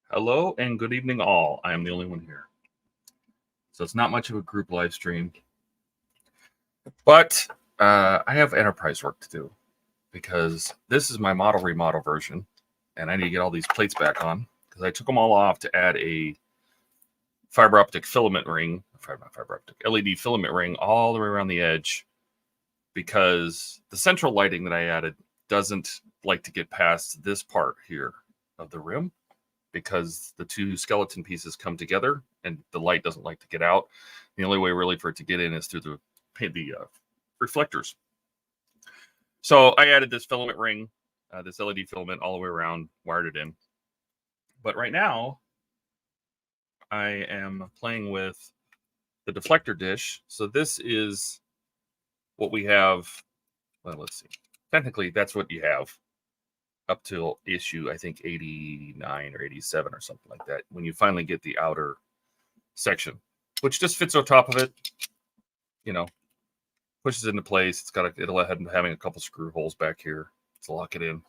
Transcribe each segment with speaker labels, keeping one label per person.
Speaker 1: Hello and good evening all. I am the only one here. So it's not much of a group live stream. But I have enterprise work to do because this is my model remodel version. And I need to get all these plates back on because I took them all off to add a fiber optic filament ring, not fiber optic, LED filament ring all the way around the edge because the central lighting that I added doesn't like to get past this part here of the rim, because the two skeleton pieces come together and the light doesn't like to get out. The only way really for it to get in is through the reflectors. So I added this filament ring, this LED filament all the way around, wired it in. But right now I am playing with the deflector dish. So this is what we have. Well, let's see. Technically, that's what you have up till issue, I think, 89 or 87 or something like that, when you finally get the outer section, which just fits on top of it, you know, pushes into place. It'll have having a couple screw holes back here to lock it in.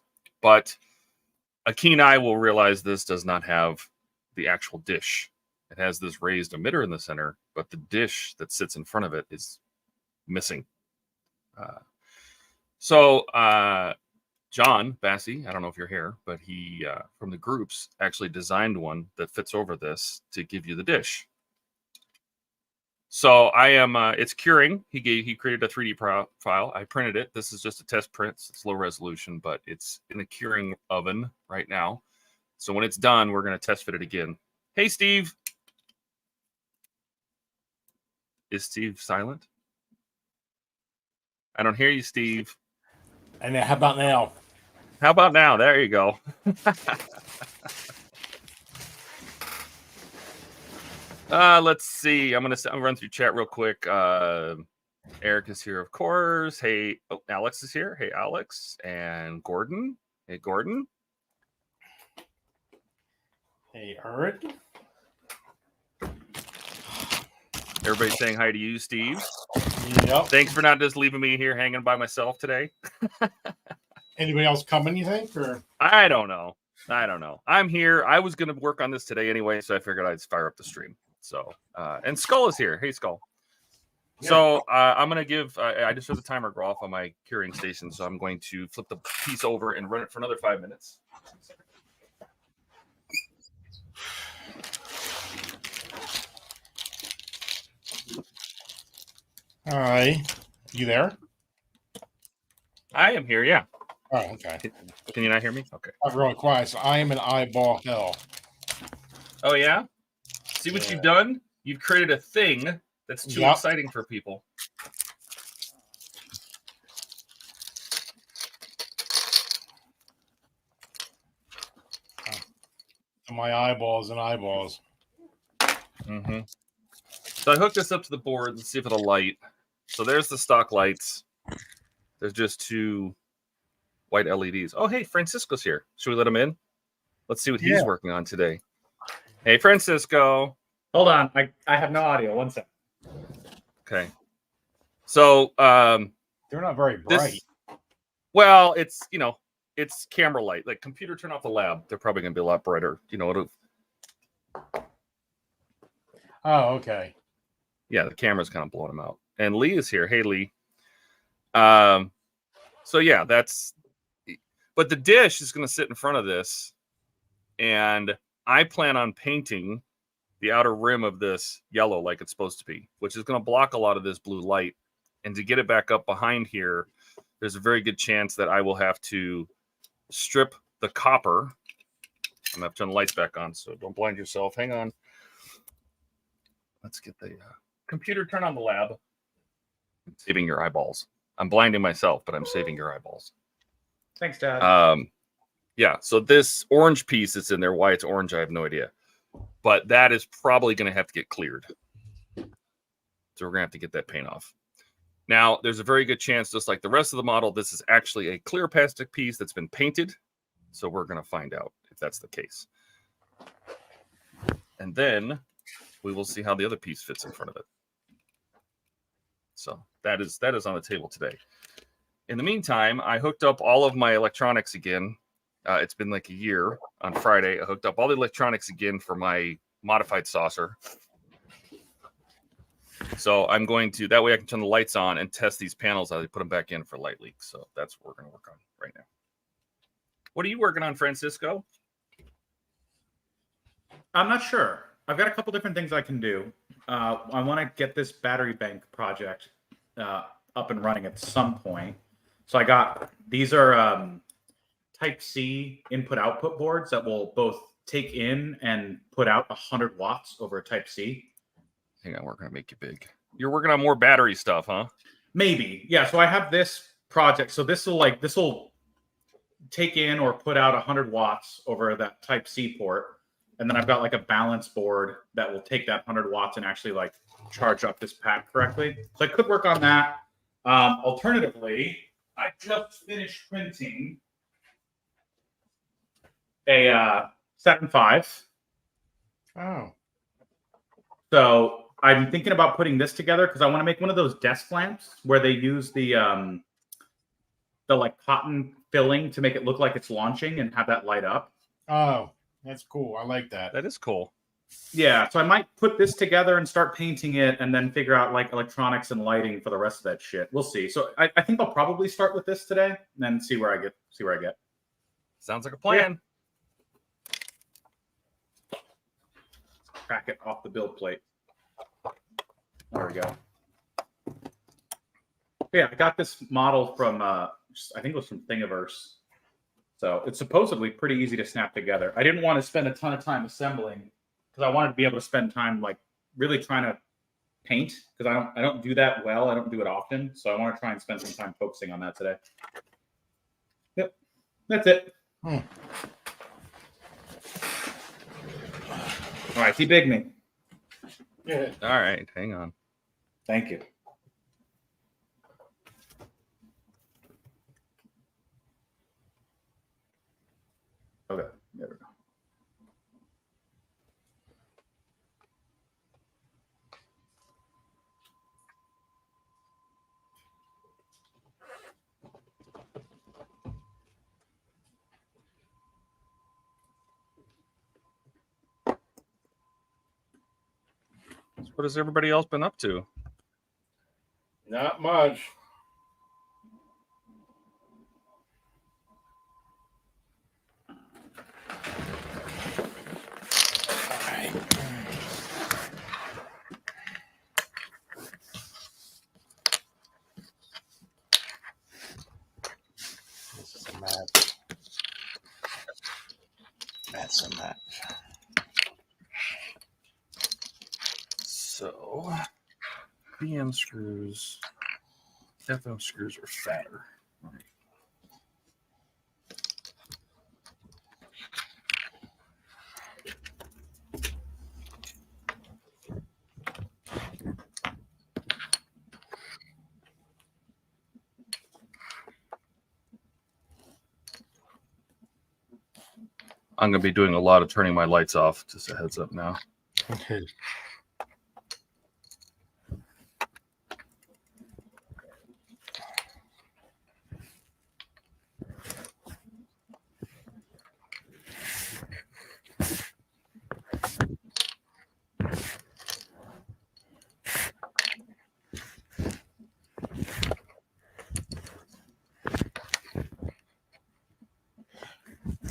Speaker 1: But a keen eye will realize this does not have the actual dish. It has this raised emitter in the center, but the dish that sits in front of it is missing. John Bassey, I don't know if you're here, but he, from the groups, actually designed one that fits over this to give you the dish. So I am, it's curing. He created a 3D file. I printed it. This is just a test print. It's low resolution, but it's in the curing oven right now. So when it's done, we're going to test fit it again. Hey, Steve. Is Steve silent? I don't hear you, Steve.
Speaker 2: And how about now?
Speaker 1: How about now? There you go. Let's see. I'm gonna run through chat real quick. Eric is here, of course. Hey, Alex is here. Hey, Alex. And Gordon. Hey, Gordon.
Speaker 2: Hey, Eric.
Speaker 1: Everybody saying hi to you, Steve.
Speaker 2: Yep.
Speaker 1: Thanks for not just leaving me here hanging by myself today.
Speaker 2: Anybody else coming, you think? Or
Speaker 1: I don't know. I'm here. I was going to work on this today anyway, so I figured I'd fire up the stream. So, and Skull is here. Hey, Skull. Yeah. So I'm going to give, I just heard the timer go off on my curing station, so I'm going to flip the piece over and run it for another 5 minutes.
Speaker 2: all right. You there?
Speaker 1: I am here, yeah.
Speaker 2: Oh, okay.
Speaker 1: Can you not hear me? Okay.
Speaker 2: I'm really quiet. So I am an eyeball hell.
Speaker 1: Oh, yeah? See what you've done? You've created a thing that's too exciting for people.
Speaker 2: My eyeballs and eyeballs.
Speaker 1: Mm-hmm. So I hooked this up to the board and see if it'll light. So there's the stock lights. There's just two white LEDs. Oh, hey, Francisco's here. Should we let him in? Let's see what he's working on today. Hey, Francisco.
Speaker 3: Hold on. I have no audio. 1 second.
Speaker 1: Okay. So
Speaker 2: they're not very bright.
Speaker 1: Well, it's, you know, it's camera light. Like computer turn off the lab. They're probably going to be a lot brighter. You know,
Speaker 2: Oh, okay.
Speaker 1: Yeah, the camera's kind of blowing them out. And Lee is here. Hey, Lee. So yeah, but the dish is going to sit in front of this, and I plan on painting the outer rim of this yellow like it's supposed to be, which is going to block a lot of this blue light. And to get it back up behind here, there's a very good chance that I will have to strip the copper. I'm going to have to turn the lights back on, so don't blind yourself. Hang on. Let's get the computer, turn on the lab. I'm saving your eyeballs. I'm blinding myself, but I'm saving your eyeballs.
Speaker 3: Thanks, Dad.
Speaker 1: Yeah, so this orange piece that's in there, why it's orange, I have no idea. But that is probably going to have to get cleared. So we're going to have to get that paint off. Now, there's a very good chance, just like the rest of the model, this is actually a clear plastic piece that's been painted. So we're going to find out if that's the case. And then we will see how the other piece fits in front of it. So that is on the table today. In the meantime, I hooked up all of my electronics again It's been like a year. On Friday, I hooked up all the electronics again for my modified saucer. So I'm going to, that way I can turn the lights on and test these panels as I put them back in for light leaks. So that's what we're going to work on right now. What are you working on, Francisco?
Speaker 3: I'm not sure. I've got a couple different things I can do. I want to get this battery bank project up and running at some point. So I got, these are Type C input-output boards that will both take in and put out 100 watts over a Type C.
Speaker 1: Hang on, we're going to make you big. You're working on more battery stuff, huh?
Speaker 3: Maybe. Yeah, so I have this project. So this will take in or put out 100 watts over that Type C port. And then I've got like a balance board that will take that 100 watts and actually like charge up this pack correctly. So I could work on that. Alternatively, I just finished printing a 7.5.
Speaker 2: Oh.
Speaker 3: So I'm thinking about putting this together because I want to make one of those desk lamps where they use the like cotton filling to make it look like it's launching and have that light up.
Speaker 2: Oh, that's cool. I like that.
Speaker 1: That is cool.
Speaker 3: Yeah, so I might put this together and start painting it and then figure out like electronics and lighting for the rest of that shit. We'll see. So I think I'll probably start with this today and then see where I get.
Speaker 1: Sounds like a plan.
Speaker 3: Yeah. Crack it off the build plate. There we go. Yeah, I got this model from I think it was from Thingiverse. So it's supposedly pretty easy to snap together. I didn't want to spend a ton of time assembling because I wanted to be able to spend time like really trying to paint because I don't do that well. I don't do it often. So I want to try and spend some time focusing on that today. Yep. That's it. All right, big me.
Speaker 2: Yeah.
Speaker 1: All right, hang on.
Speaker 3: Thank you. Okay, there we go.
Speaker 1: So what has everybody else been up to?
Speaker 2: Not much. This is a match. That's a match.
Speaker 1: So, BM screws, FM screws are fatter. All right. I'm going to be doing a lot of turning my lights off, just a heads up now.
Speaker 2: Okay.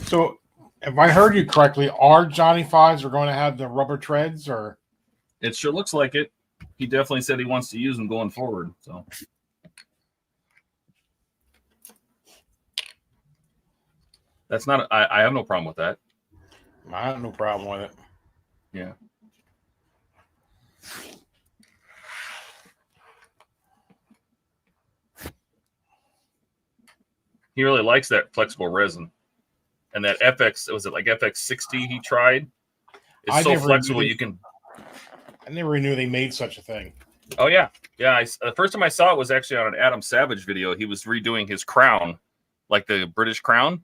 Speaker 2: So, if I heard you correctly, are Johnny Fives are going to have the rubber treads, or
Speaker 1: It sure looks like it. He definitely said he wants to use them going forward. So that's not. I have no problem with that.
Speaker 2: I have no problem with it.
Speaker 1: Yeah. He really likes that flexible resin. And that FX, was it like FX60 he tried? It's so flexible you can...
Speaker 2: I never knew they made such a thing.
Speaker 1: Oh, yeah. Yeah, the first time I saw it was actually on an Adam Savage video. He was redoing his crown, like the British crown.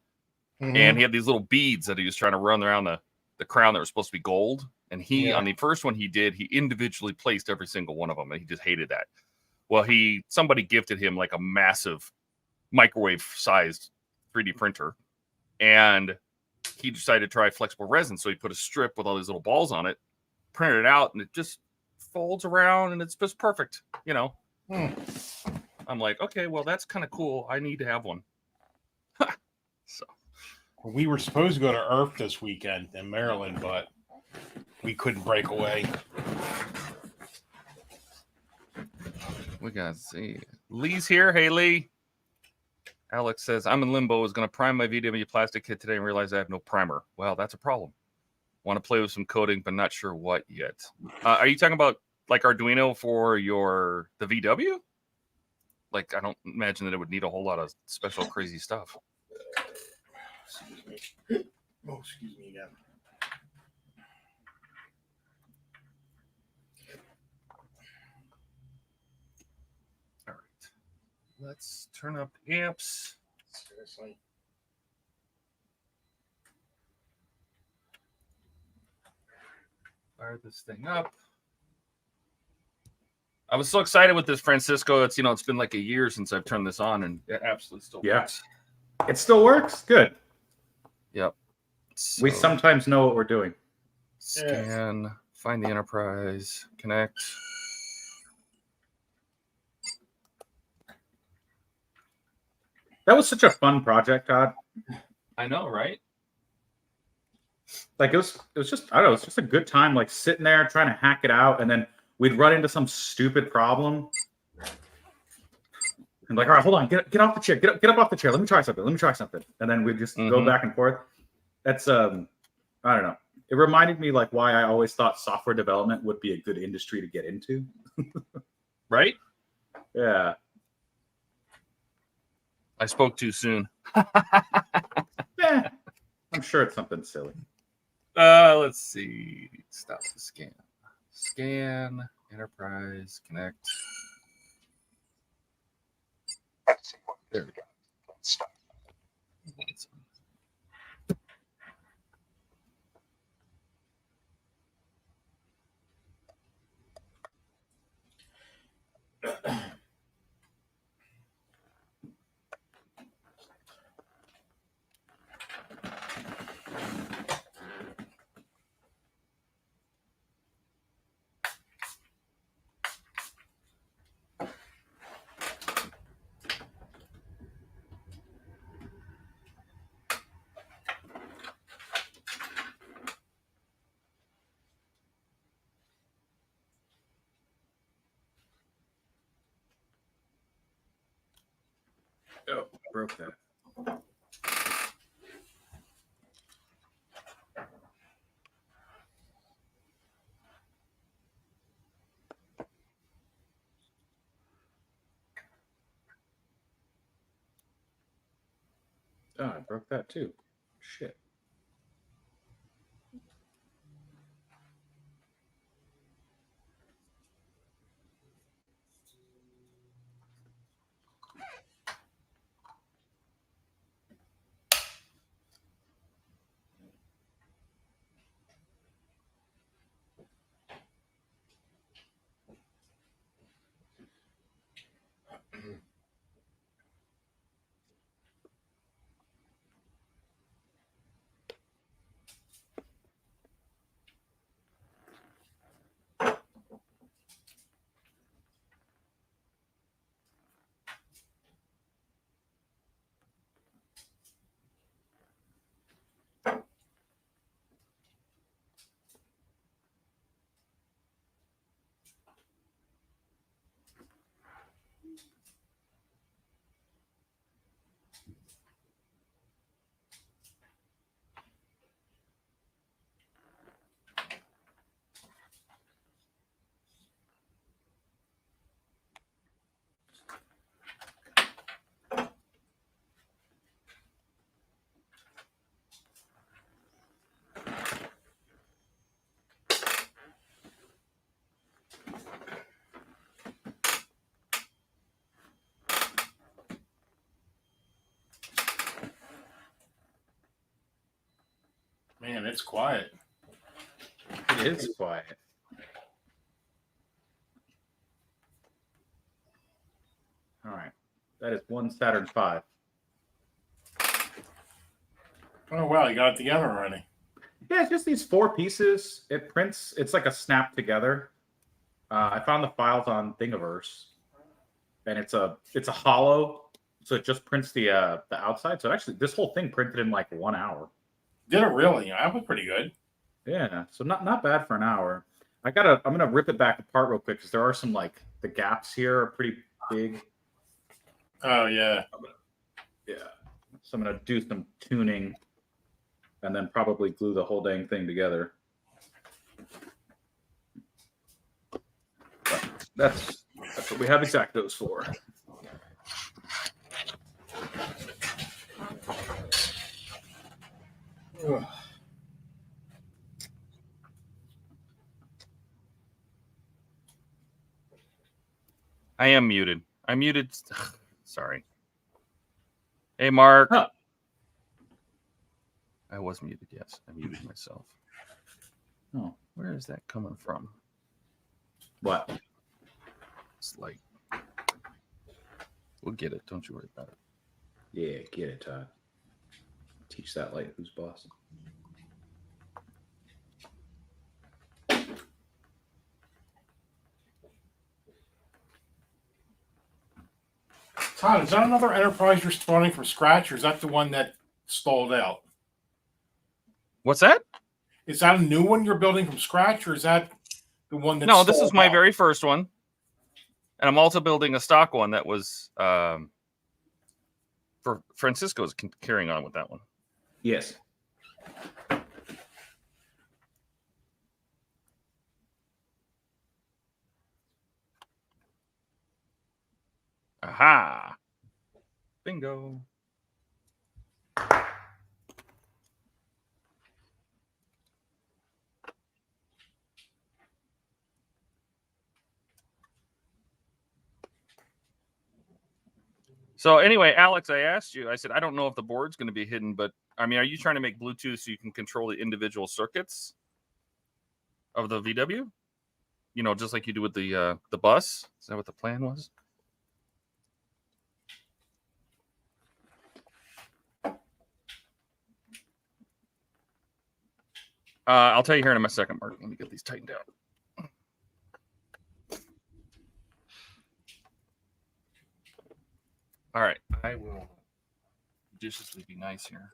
Speaker 2: Mm-hmm.
Speaker 1: And he had these little beads that he was trying to run around the crown that were supposed to be gold. And he, on the first one he did, he individually placed every single one of them. And he just hated that. Well, somebody gifted him like a massive microwave-sized 3D printer. And he decided to try flexible resin. So he put a strip with all these little balls on it, printed it out, and it just folds around and it's just perfect. You know, I'm like, okay, well, that's kind of cool. I need to have one. So
Speaker 2: we were supposed to go to IRF this weekend in Maryland, but we couldn't break away.
Speaker 1: We got to see. Lee's here. Hey, Lee. Alex says, I'm in limbo. I was going to prime my VW plastic kit today and realize I have no primer. Well, that's a problem. Want to play with some coding, but not sure what yet. Are you talking about like Arduino for the VW? Like, I don't imagine that it would need a whole lot of special crazy stuff.
Speaker 2: Excuse me. Oh, excuse me again.
Speaker 1: All right. Let's turn up amps.
Speaker 2: Seriously.
Speaker 1: Fire this thing up. I was so excited with this Francisco. It's it's been like a year since I've turned this on, and it absolutely still works.
Speaker 3: It still works. Good.
Speaker 1: Yep. So,
Speaker 3: We sometimes know what we're doing.
Speaker 1: scan, find the enterprise, connect.
Speaker 3: That was such a fun project, Todd.
Speaker 1: I know, right?
Speaker 3: Like it was just, I don't know, it's just a good time, like sitting there trying to hack it out, and then we'd run into some stupid problem. And like, all right, hold on, get off the chair, get up off the chair. Let me try something. And then we'd just go back and forth. That's I don't know. It reminded me like why I always thought software development would be a good industry to get into.
Speaker 1: Right?
Speaker 3: Yeah.
Speaker 1: I spoke too soon.
Speaker 3: Yeah. I'm sure it's something silly.
Speaker 1: Let's see. Stop the scan. Scan, enterprise, connect. There we go.
Speaker 3: Oh, broke that. Oh, I broke that too. Shit.
Speaker 2: Man, it's quiet.
Speaker 3: It is quiet. All right. That is one Saturn V.
Speaker 2: Oh wow, you got it together already.
Speaker 3: Yeah, it's just these 4 pieces. It prints. It's like a snap together. I found the files on Thingiverse, and it's a hollow, so it just prints the outside. So actually, this whole thing printed in like 1 hour.
Speaker 2: Did it really? That was pretty good.
Speaker 3: Yeah, so not bad for an hour. I'm gonna rip it back apart real quick because there are some like the gaps here are pretty big.
Speaker 2: Oh yeah.
Speaker 3: Yeah. So I'm gonna do some tuning and then probably glue the whole dang thing together. But that's what we have X-Actos for.
Speaker 2: Ugh.
Speaker 1: I am muted. I'm muted. Sorry. Hey, Mark.
Speaker 3: Huh.
Speaker 1: I was muted. Yes, I muted myself.
Speaker 3: Oh,
Speaker 1: Where is that coming from?
Speaker 3: what?
Speaker 1: It's like, we'll get it. Don't you worry about it.
Speaker 3: Yeah, get it, Todd. Teach that light who's boss.
Speaker 2: Todd, is that another enterprise you're starting from scratch, or is that the one that stalled out?
Speaker 1: What's that?
Speaker 2: Is that a new one you're building from scratch, or is that the one that?
Speaker 1: No, this is
Speaker 2: stalled
Speaker 1: my
Speaker 2: out?
Speaker 1: very first one. And I'm also building a stock one that was for Francisco's carrying on with that one.
Speaker 3: Yes.
Speaker 1: Aha. Bingo. So anyway, Alex, I asked you, I said, I don't know if the board's going to be hidden, but I mean, are you trying to make Bluetooth so you can control the individual circuits of the VW? You know, just like you do with the bus? Is that what the plan was? I'll tell you here in a second, Mark. Let me get these tightened out. All right, I will judiciously be nice here.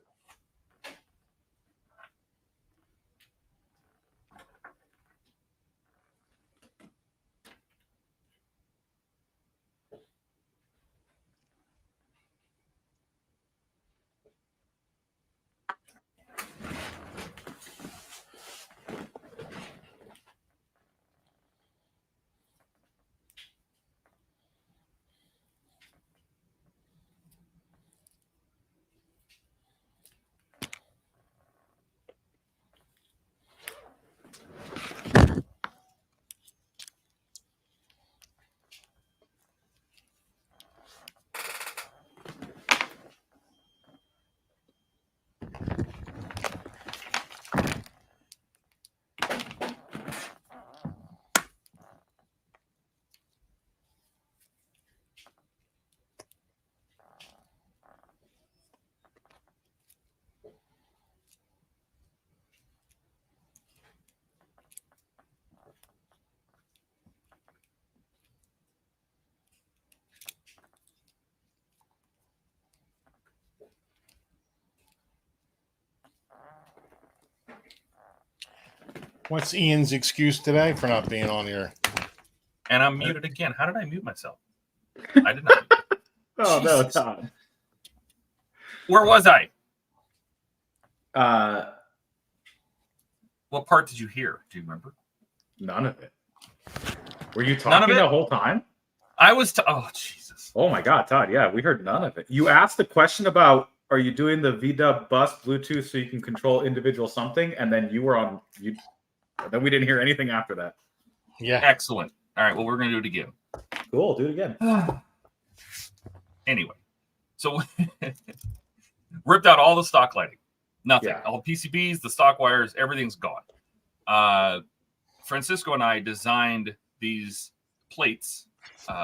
Speaker 2: What's Ian's excuse today for not being on here?
Speaker 1: And I'm muted again. How did I mute myself? I did not.
Speaker 3: Oh, no,
Speaker 1: Jesus.
Speaker 3: Todd.
Speaker 1: Where was I?
Speaker 3: Uh,
Speaker 1: What part did you hear? Do you remember?
Speaker 3: None of it. Were you
Speaker 1: None of
Speaker 3: talking
Speaker 1: it?
Speaker 3: the whole time?
Speaker 1: I was. Oh, Jesus.
Speaker 3: Oh my God, Todd. Yeah, we heard none of it. You asked the question about, are you doing the VW bus Bluetooth so you can control individual something? And then you were on, then we didn't hear anything after that.
Speaker 2: Yeah.
Speaker 1: Excellent. All right. Well, we're going to do it again.
Speaker 3: Cool. Do it again.
Speaker 1: Anyway, so ripped out all the stock lighting. Nothing.
Speaker 3: Yeah.
Speaker 1: All PCBs, the stock wires, everything's gone. Francisco and I designed these plates,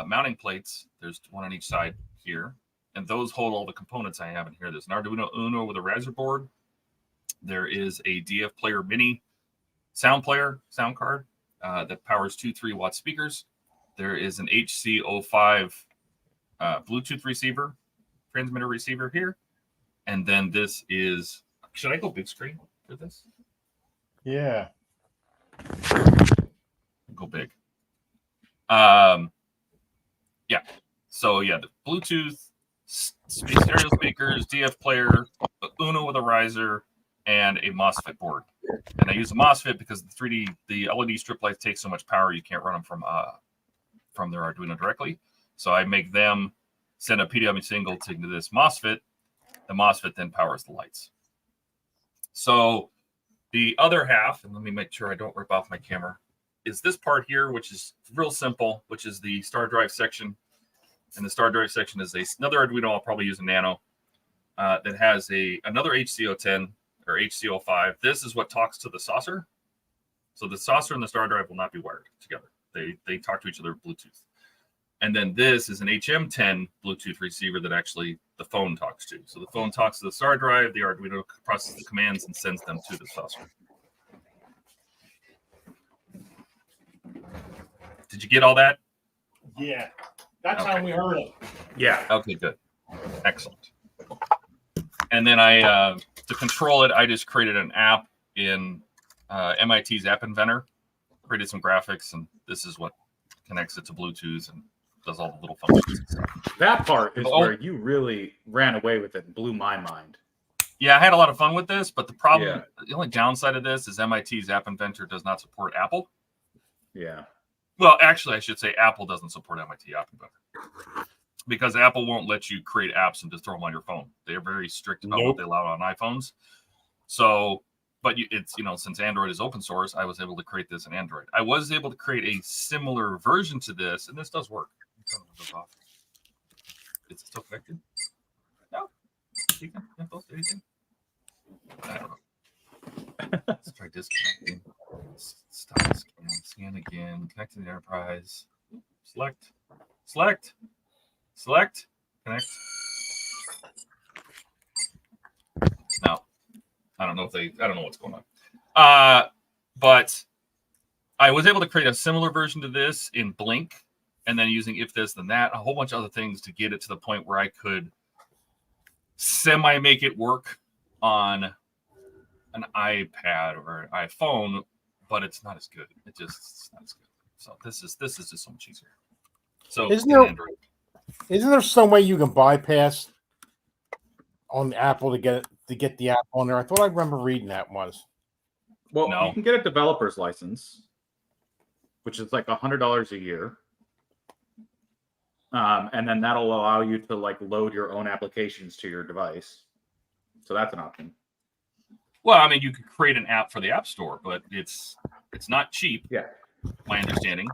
Speaker 1: mounting plates. There's one on each side here. And those hold all the components I have in here. There's an Arduino Uno with a Raspberry board. There is a DF Player Mini sound card that powers 2 3-watt speakers. There is an HC05 Bluetooth receiver, transmitter receiver here. And then this is, should I go big screen for this?
Speaker 2: Yeah.
Speaker 1: Go big. Yeah. So yeah, the Bluetooth, stereo speakers, DF player, Uno with a riser, and a MOSFET board. And I use a MOSFET because the LED strip lights take so much power you can't run them from their Arduino directly. So I make them send a PWM signal to this MOSFET. The MOSFET then powers the lights. So the other half, and let me make sure I don't rip off my camera, is this part here, which is real simple, which is the star drive section. And the star drive section is another Arduino. I'll probably use a Nano that has another HC010 or HC05. This is what talks to the saucer. So the saucer and the star drive will not be wired together. They talk to each other Bluetooth. And then this is an HM10 Bluetooth receiver that actually the phone talks to. So the phone talks to the star drive, the Arduino processes the commands and sends them to the saucer. Did you get all that?
Speaker 2: Yeah. That's how we heard it.
Speaker 3: Yeah.
Speaker 1: Okay, good. Excellent. And then to control it, I just created an app in MIT's App Inventor, created some graphics, and this is what connects it to Bluetooth and does all the little functions and stuff.
Speaker 3: That part is where you really ran away with it and blew my mind.
Speaker 1: Yeah, I had a lot of fun with this, but the only downside of this is MIT's App Inventor does not support Apple.
Speaker 3: Yeah.
Speaker 1: Well, actually, I should say Apple doesn't support MIT App Inventor because Apple won't let you create apps and just throw them on your phone. They're very strict about what they allow on iPhones. So, but it's, since Android is open source, I was able to create this in Android. I was able to create a similar version to this, and this does work. Is it still connected? No. You can post anything? I don't know. Let's try disconnecting. Stop scan again. Connect to the enterprise. Select. Connect. No. I don't know what's going on. But I was able to create a similar version to this in Blink, and then using if this then that, a whole bunch of other things to get it to the point where I could semi make it work on an iPad or an iPhone, but it's not as good. It's not as good. So this is just so much easier. So
Speaker 2: isn't there some way you can bypass on Apple to get the app on there? I thought I remember reading that once.
Speaker 3: Well, you can get a developer's license, which is like $100 a year. And then that'll allow you to load your own applications to your device. So that's an option.
Speaker 1: Well, I mean, you could create an app for the App Store, but it's not cheap.
Speaker 3: Yeah,
Speaker 1: my understanding.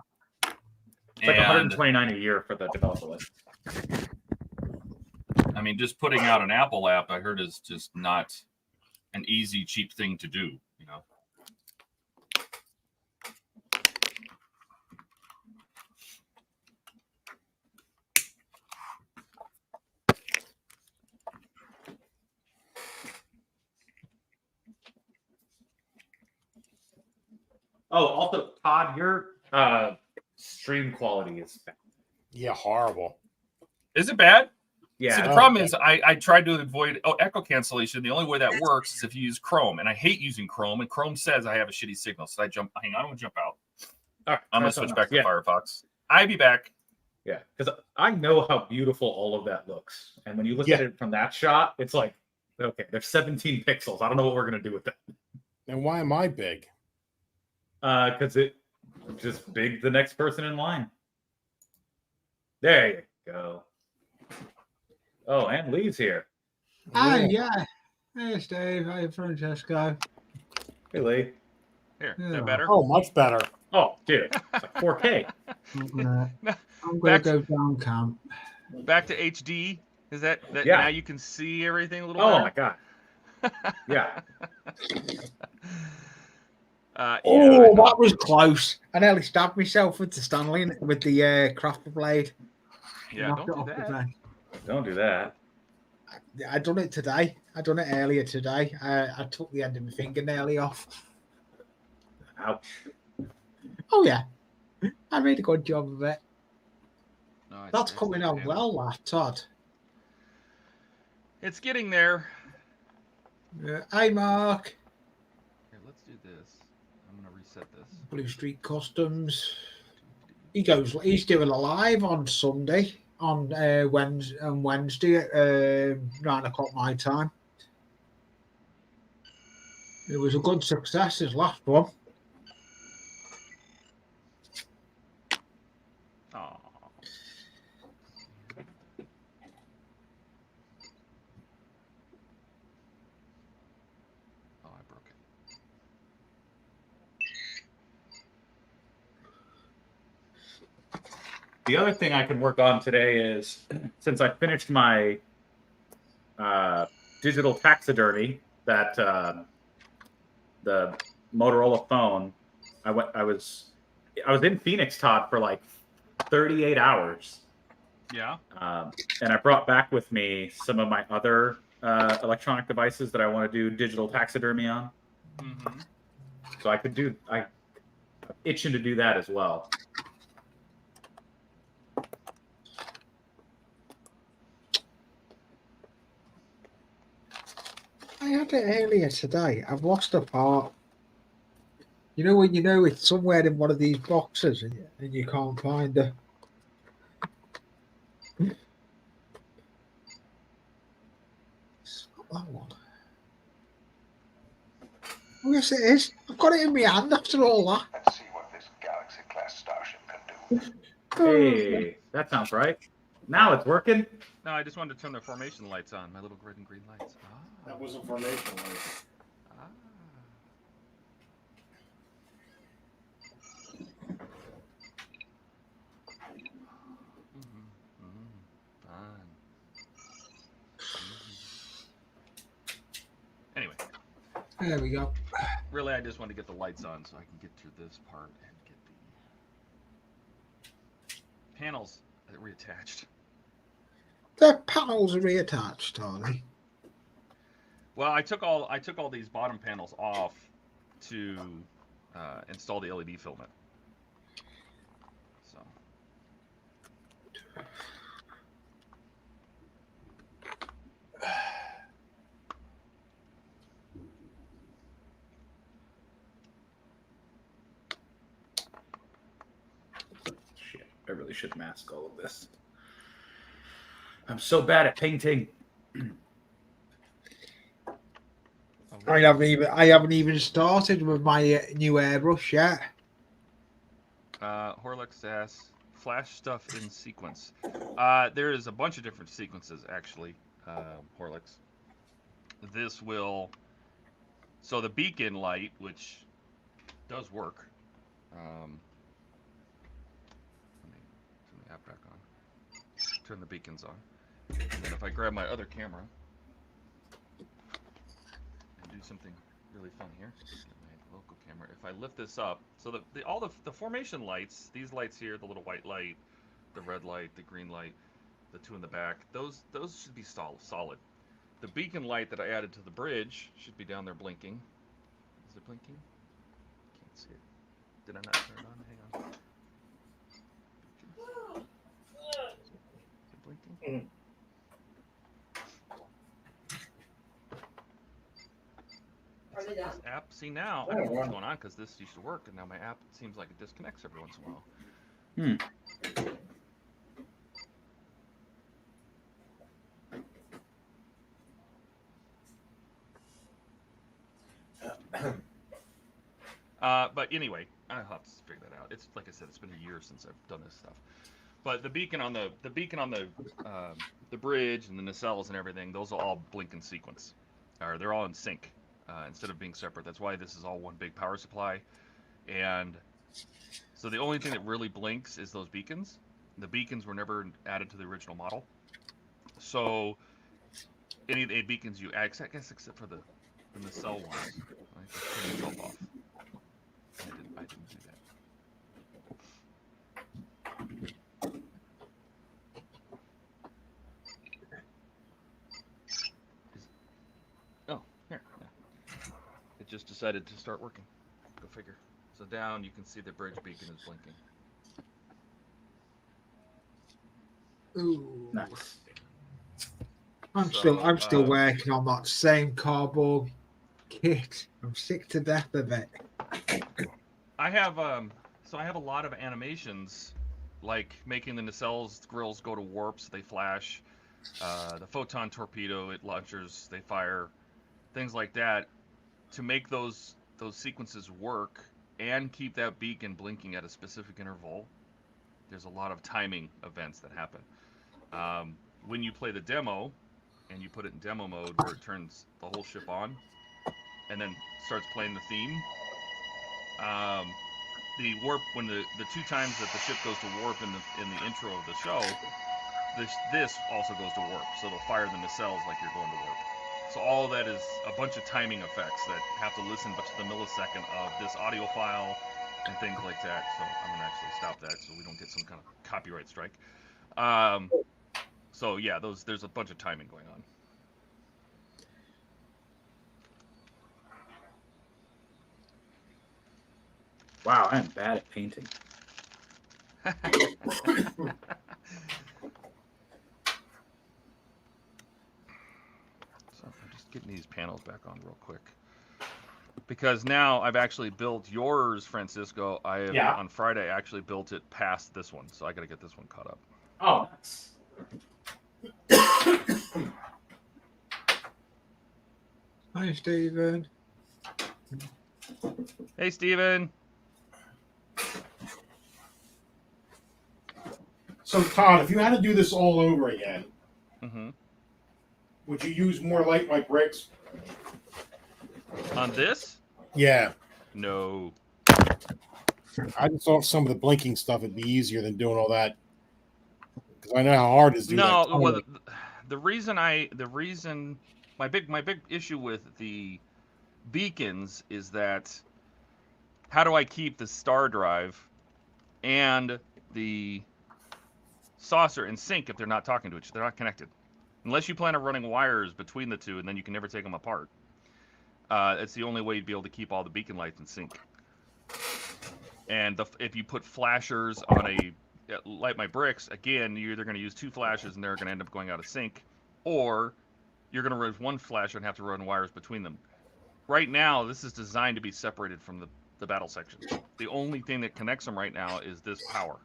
Speaker 3: It's like $129 a year for the developer license.
Speaker 1: I mean, just putting out an Apple app, I heard, is just not an easy, cheap thing to do.
Speaker 3: Oh, also, Todd, your stream quality is bad.
Speaker 2: Yeah, horrible.
Speaker 1: Is it bad?
Speaker 3: Yeah.
Speaker 1: See, the problem is I tried to avoid echo cancellation. The only way that works is if you use Chrome, and I hate using Chrome, and Chrome says I have a shitty signal. So hang on, I'm going to jump out.
Speaker 3: All right,
Speaker 1: I'm going to switch back to Firefox. I'll be back.
Speaker 3: Yeah, because I know how beautiful all of that looks. And when you look at it from that shot, it's like, okay, there's 17 pixels. I don't know what we're going to do with that.
Speaker 2: And why am I big?
Speaker 3: Because it just big the next person in line. There you go. Oh, and Lee's here.
Speaker 4: Hi, yeah. Hey, Steve. Hey, Francesco.
Speaker 3: Hey, Lee.
Speaker 5: Here, is that better?
Speaker 2: Oh, much better.
Speaker 3: Oh, dude, it's like 4K.
Speaker 4: I'm going to go down camp.
Speaker 5: Back to HD. Is that
Speaker 3: Yeah.
Speaker 5: Now you can see everything a little
Speaker 3: Oh,
Speaker 5: better?
Speaker 3: my God. Yeah.
Speaker 4: That was close. I nearly stabbed myself with the Stanley with the crafter blade.
Speaker 5: Yeah, don't do that.
Speaker 3: Don't do that.
Speaker 4: I done it today. I done it earlier today. I took the end of my fingernail off.
Speaker 3: Ouch.
Speaker 4: Oh yeah, I made a good job of it.
Speaker 5: No, I
Speaker 4: That's
Speaker 5: scratched
Speaker 4: coming
Speaker 5: that
Speaker 4: out
Speaker 5: panel.
Speaker 4: well, that Todd.
Speaker 5: It's getting there.
Speaker 4: Hi, Mark.
Speaker 5: Here, let's do this. I'm gonna reset this.
Speaker 4: Blue Street Customs. He's doing a live on Sunday on Wednesday at 9 o'clock my time. It was a good success, his last one.
Speaker 5: Oh. Oh, I broke it.
Speaker 3: The other thing I can work on today is, since I finished my digital taxidermy, that the Motorola phone, I was in Phoenix, Todd, for like 38 hours.
Speaker 5: Yeah.
Speaker 3: And I brought back with me some of my other electronic devices that I want to do digital taxidermy on.
Speaker 5: Mm-hmm.
Speaker 3: So I'm itching to do that as well.
Speaker 4: I had it earlier today. I've lost a part. You know when you know it's somewhere in one of these boxes and you can't find it. It's not that one. Oh, yes, it is. I've got it in my hand after all that.
Speaker 6: Let's see what this Galaxy-class starship can do.
Speaker 3: Hey, that sounds right. Now it's working.
Speaker 5: No, I just wanted to turn the formation lights on. My little red and green lights. Ah.
Speaker 2: That wasn't formation.
Speaker 5: Ah. Fun. Anyway,
Speaker 4: There we go.
Speaker 5: really, I just want to get the lights on so I can get through this part and get the panels reattached.
Speaker 4: The panels are reattached, Tony.
Speaker 5: Well, I took all these bottom panels off to install the LED filament. So.
Speaker 3: Shit, I really should mask all of this. I'm so bad at painting.
Speaker 4: I haven't even started with my new airbrush yet.
Speaker 5: Horlicks asks, flash stuff in sequence. There is a bunch of different sequences, actually, Horlicks. This will... So the beacon light, which does work. Let me turn the app back on. Turn the beacons on. And then if I grab my other camera and do something really fun here, get my local camera. If I lift this up, so all the formation lights, these lights here, the little white light, the red light, the green light, the two in the back, those should be solid. The beacon light that I added to the bridge should be down there blinking. Is it blinking? Can't see it. Did I not turn it on? Hang on. Is it blinking? This app, see now, I don't know what's going on because this used to work and now my app seems like it disconnects every once in a while. But anyway, I'll have to figure that out. It's like I said, it's been a year since I've done this stuff. But the beacon on the bridge and the nacelles and everything, those will all blink in sequence, or they're all in sync instead of being separate. That's why this is all one big power supply. And so the only thing that really blinks is those beacons. The beacons were never added to the original model. So any of the beacons you add, I guess except for the nacelle ones, I just turn the bulb off. I didn't do that. decided to start working. Go figure. So down, you can see the bridge beacon is blinking.
Speaker 4: Ooh.
Speaker 3: Nice.
Speaker 4: I'm
Speaker 5: So,
Speaker 4: still working on that same cardboard kit. I'm sick to death of it.
Speaker 5: I have so I have a lot of animations, like making the nacelles grills go to warps, they flash, the photon torpedo, it launchers, they fire, things like that, to make those sequences work and keep that beacon blinking at a specific interval. There's a lot of timing events that happen. When you play the demo and you put it in demo mode where it turns the whole ship on and then starts playing the theme, the warp, when the 2 times that the ship goes to warp in the intro of the show, this also goes to warp, so it'll fire the nacelles like you're going to warp. So all of that is a bunch of timing effects that have to listen to the millisecond of this audio file and things like that. So I'm gonna actually stop that so we don't get some kind of copyright strike. So yeah, there's a bunch of timing going on.
Speaker 3: Wow, I'm bad at painting.
Speaker 5: So I'm just getting these panels back on real quick. Because now I've actually built yours, Francisco. I have, on Friday, actually built it past this one. So I got to get this one caught up.
Speaker 3: Oh, nice.
Speaker 4: Hi, Stephen.
Speaker 5: Hey, Steven.
Speaker 2: So, Todd, if you had to do this all over again, would you use more light like bricks?
Speaker 5: On this?
Speaker 2: Yeah.
Speaker 5: No.
Speaker 2: I just thought some of the blinking stuff would be easier than doing all that. Because I know how hard it is to do that.
Speaker 5: No, well, the reason my big issue with the beacons is that how do I keep the star drive and the saucer in sync if they're not talking to each other? They're not connected. Unless you plan on running wires between the two, and then you can never take them apart. It's the only way you'd be able to keep all the beacon lights in sync. And if you put flashers on like my bricks, again, you're either going to use 2 flashes and they're going to end up going out of sync, or you're going to run 1 flasher and have to run wires between them. Right now, this is designed to be separated from the battle section. The only thing that connects them right now is this power.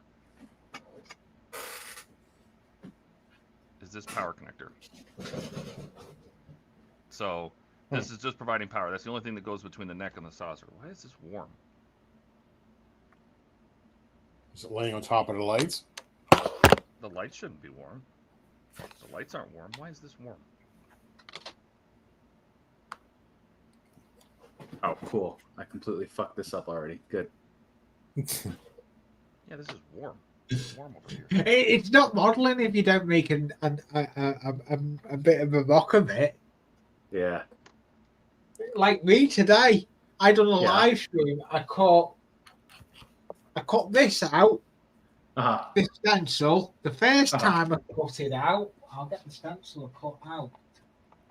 Speaker 5: Is this power connector. So this is just providing power. That's the only thing that goes between the neck and the saucer. Why is this warm?
Speaker 2: Is it laying on top of the lights?
Speaker 5: The lights shouldn't be warm. The lights aren't warm. Why is this warm?
Speaker 3: Oh, cool. I completely fucked this up already. Good.
Speaker 5: Yeah, this is warm. It's warm over here.
Speaker 4: It's not modeling if you don't make a bit of a mock of it.
Speaker 3: Yeah.
Speaker 4: Like me today, I done a live stream. I cut this out. This stencil. The first time I cut it out, I'll get the stencil cut out.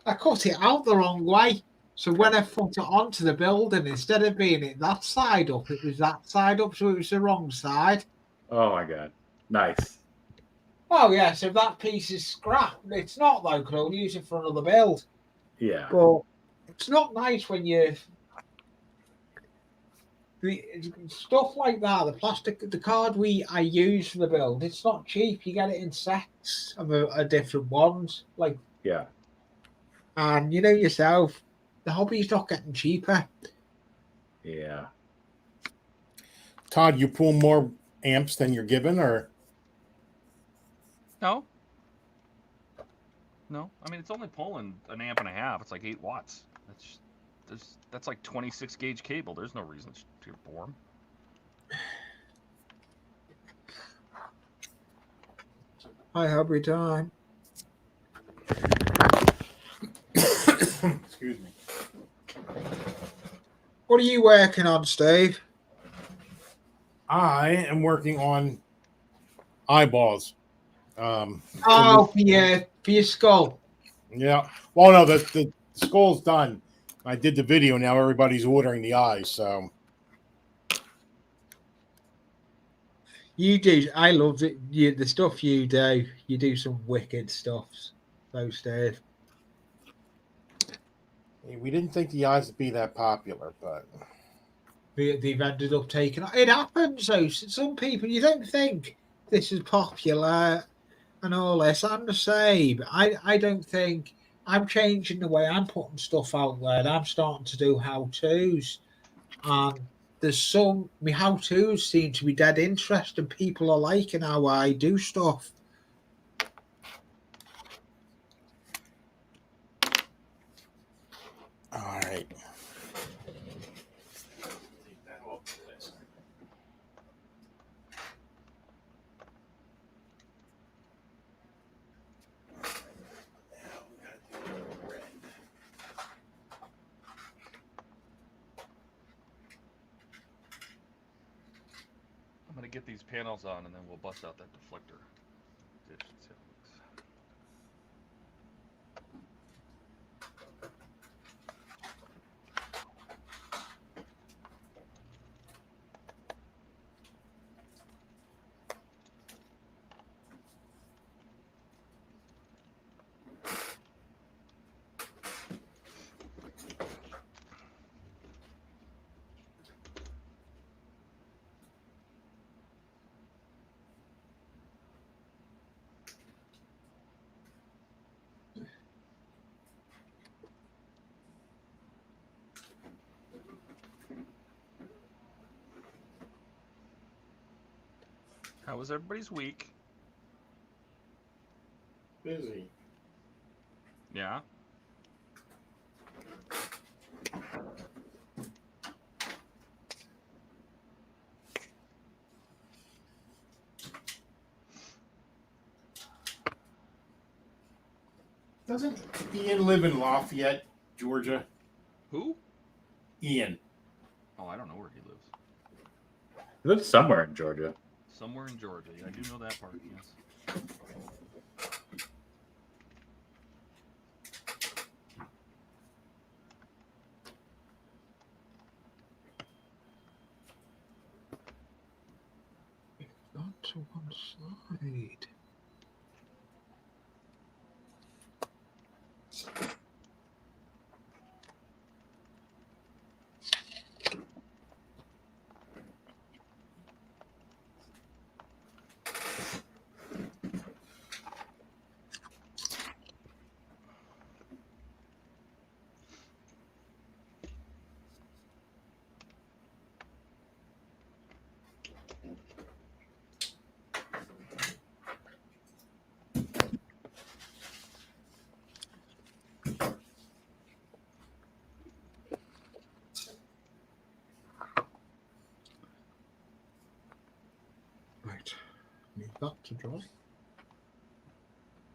Speaker 4: I cut it out the wrong way. So when I put it onto the building, instead of being it that side up, it was that side up, so it was the wrong side.
Speaker 3: Oh my god. Nice.
Speaker 4: Oh yeah, so that piece is scrap. It's not though, because I'll use it for another build.
Speaker 3: Yeah.
Speaker 4: But it's not nice when you stuff like that. The plastic, the card I use for the build, it's not cheap. You get it in sets of different ones. Like and you know yourself, the hobby's not getting cheaper.
Speaker 3: Yeah.
Speaker 2: Todd, you pull more amps than you're given, or
Speaker 5: No. No. I mean, it's only pulling 1.5 amps. It's like 8 watts. That's like 26 gauge cable. There's no reason to warm.
Speaker 4: Hi, hobby time.
Speaker 2: excuse me.
Speaker 4: What are you working on, Steve?
Speaker 2: I am working on eyeballs.
Speaker 4: For your skull.
Speaker 2: Yeah. Well, no, the skull's done, I did the video. Now everybody's ordering the eyes. So
Speaker 4: You do. I love it. The stuff you do. You do some wicked stuff. Those Dave.
Speaker 2: we didn't think the eyes would be that popular, but
Speaker 4: They've ended up taking. It happens though. Some people you don't think this is popular and all this. I'm the same. I don't think I'm changing the way I'm putting stuff out there. And I'm starting to do how-tos, and there's some my how-tos seem to be dead interesting. People are liking how I do stuff.
Speaker 2: all right.
Speaker 5: I'm gonna get these panels on, and then we'll bust out that deflector dish and see how it looks. How was everybody's week?
Speaker 2: Busy.
Speaker 5: Yeah.
Speaker 2: Doesn't Ian live in Lafayette, Georgia?
Speaker 5: Who?
Speaker 2: Ian.
Speaker 5: Oh, I don't know where he lives.
Speaker 3: He lives somewhere in Georgia.
Speaker 5: Somewhere in Georgia. I do know that part. Yes.
Speaker 4: Not to one side. Right, need that to dry.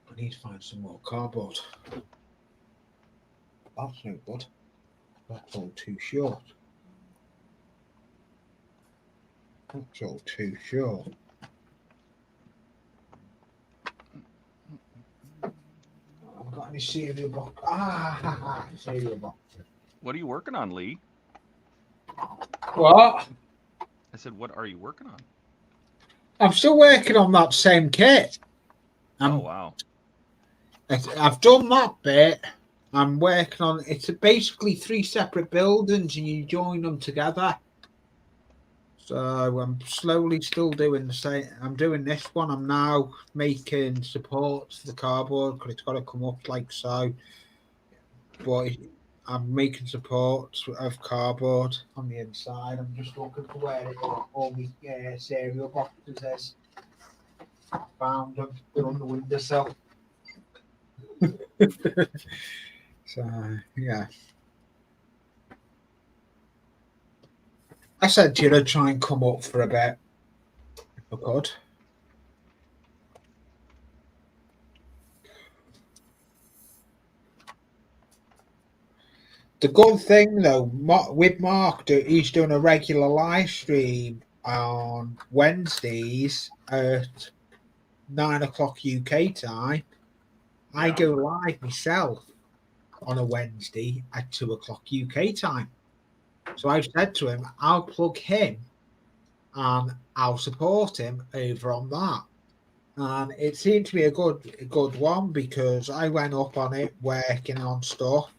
Speaker 4: I need to find some more cardboard. That's no good. That's all too short. That's all too short. I've got any cereal box. Cereal box.
Speaker 5: What are you working on, Lee?
Speaker 4: What?
Speaker 5: I said, what are you working on?
Speaker 4: I'm still working on that same kit.
Speaker 5: Oh, wow.
Speaker 4: I've done that bit. I'm working on it's basically 3 separate buildings and you join them together. So I'm slowly still doing the same. I'm doing this one. I'm now making supports for the cardboard because it's got to come up like so. But I'm making supports of cardboard on the inside. I'm just looking for where all the cereal boxes is. Found them. They're on the windowsill. So yeah, I said to you to try and come up for a bit if I could. The good thing though, with Mark, he's doing a regular live stream on Wednesdays at 9 o'clock UK time. I go live myself. on a Wednesday at 2 o'clock UK time. So I said to him, I'll plug him and I'll support him over on that. And it seemed to be a good one because I went up on it working on stuff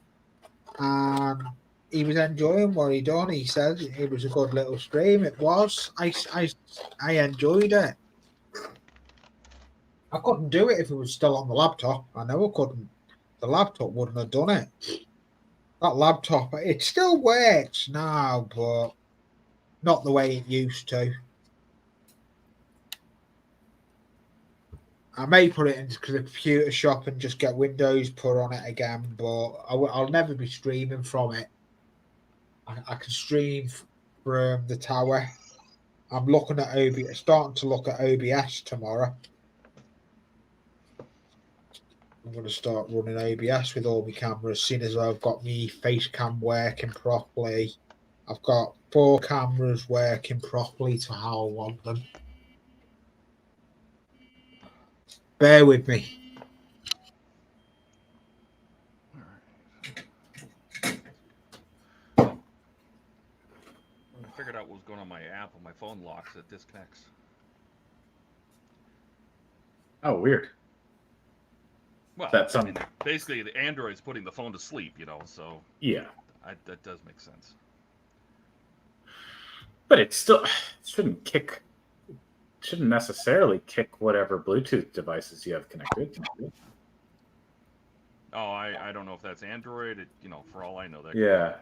Speaker 4: and he was enjoying what he done. He said it was a good little stream. It was. I enjoyed it. I couldn't do it if it was still on the laptop. I know I couldn't. The laptop wouldn't have done it. That laptop, it still works now, but not the way it used to. I may put it into the computer shop and just get Windows put on it again, but I'll never be streaming from it. I can stream from the tower. I'm looking at OBS, starting to look at OBS tomorrow. I'm going to start running OBS with all my cameras, seeing as I've got my face cam working properly. I've got 4 cameras working properly to how I want them. Bear with me.
Speaker 5: I figured out what was going on my app when my phone locks, it disconnects.
Speaker 3: Oh, weird.
Speaker 5: Well,
Speaker 3: That's
Speaker 5: I mean, basically the Android's putting the phone to sleep, you know, so
Speaker 3: yeah.
Speaker 5: That does make sense.
Speaker 3: But it still shouldn't necessarily kick whatever Bluetooth devices you have connected.
Speaker 5: Oh, I don't know if that's Android. It, you know, for all I know, that.
Speaker 3: Yeah.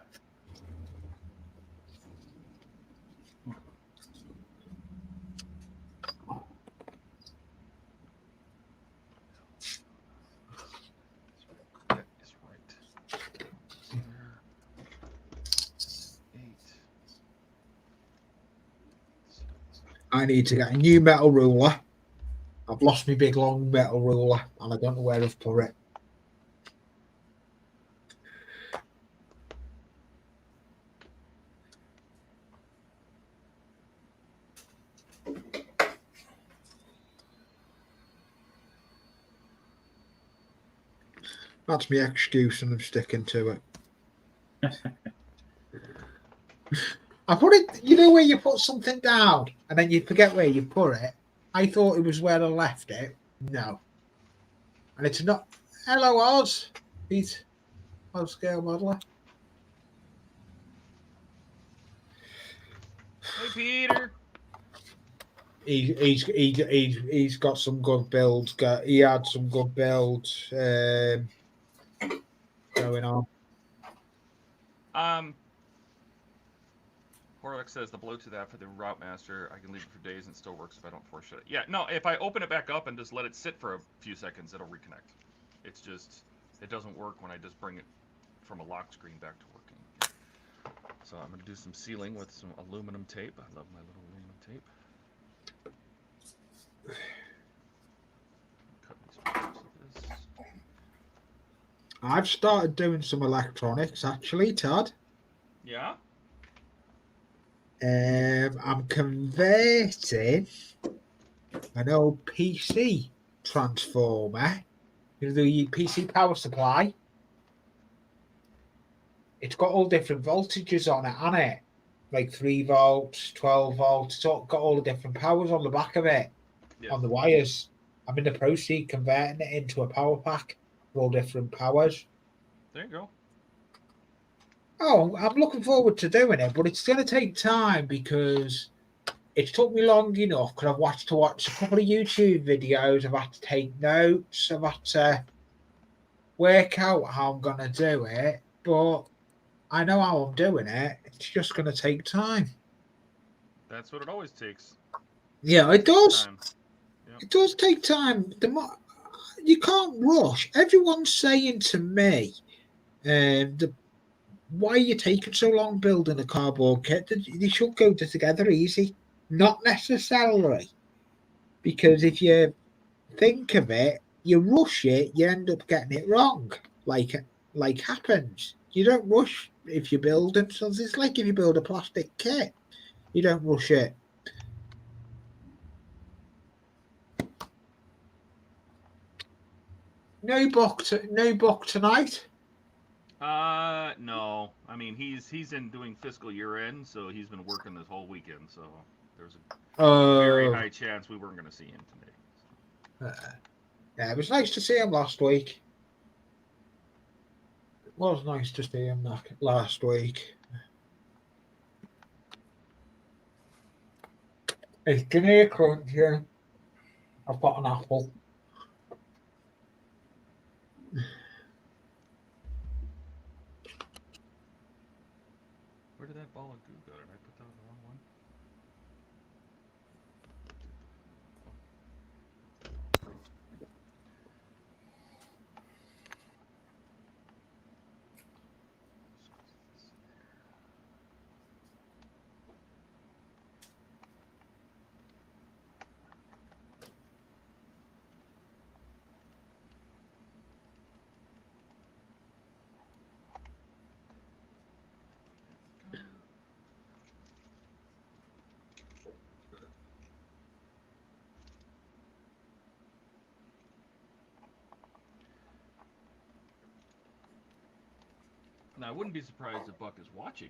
Speaker 5: That is right. 8.
Speaker 4: I need to get a new metal ruler. I've lost my big long metal ruler and I don't know where I've put it. That's my excuse and I'm sticking to it. I put it, you know, where you put something down and then you forget where you put it. I thought it was where I left it. No. And it's not. Hello, Oz. He's Oz Scale Modeler.
Speaker 5: Hey, Peter.
Speaker 4: He's got some good builds. He had some good builds going on.
Speaker 5: Horlick says the Bluetooth app for the Route Master, I can leave it for days and it still works if I don't force shut it. Yeah, no, if I open it back up and just let it sit for a few seconds, it'll reconnect. It's just, it doesn't work when I just bring it from a lock screen back to working. So I'm going to do some sealing with some aluminum tape. I love my little aluminum tape. Cut these parts of this.
Speaker 4: I've started doing some electronics actually, Todd.
Speaker 5: Yeah?
Speaker 4: I'm converting an old PC transformer, you know, the PC power supply. It's got all different voltages on it, hasn't it? Like 3 volts, 12 volts. It's got all the different powers on the back of it,
Speaker 5: Yes.
Speaker 4: on the wires. I'm in the process converting it into a power pack with all different powers.
Speaker 5: There you go.
Speaker 4: Oh, I'm looking forward to doing it, but it's going to take time because it's took me long enough because I've watched a couple of YouTube videos. I've had to take notes. I've had to work out how I'm going to do it, but I know how I'm doing it. It's just going to take time.
Speaker 5: That's what it always takes.
Speaker 4: Yeah, it does.
Speaker 5: Yep.
Speaker 4: It does take time. You can't rush. Everyone's saying to me, why are you taking so long building a cardboard kit? They should go together easy. Not necessarily. Because if you think of it, you rush it, you end up getting it wrong. Like happens. You don't rush if you're building. So it's like if you build a plastic kit. You don't rush it. No book tonight.
Speaker 5: No. I mean, he's in doing fiscal year end, so he's been working this whole weekend. So there's a very high chance we weren't going to see him today.
Speaker 4: Yeah, it was nice to see him last week. It was nice to see him last week. It's Guinea crunch, yeah. I've got an apple.
Speaker 5: Where did that ball of goo go? Did I put that on the wrong one? Now, I wouldn't be surprised if Buck is watching.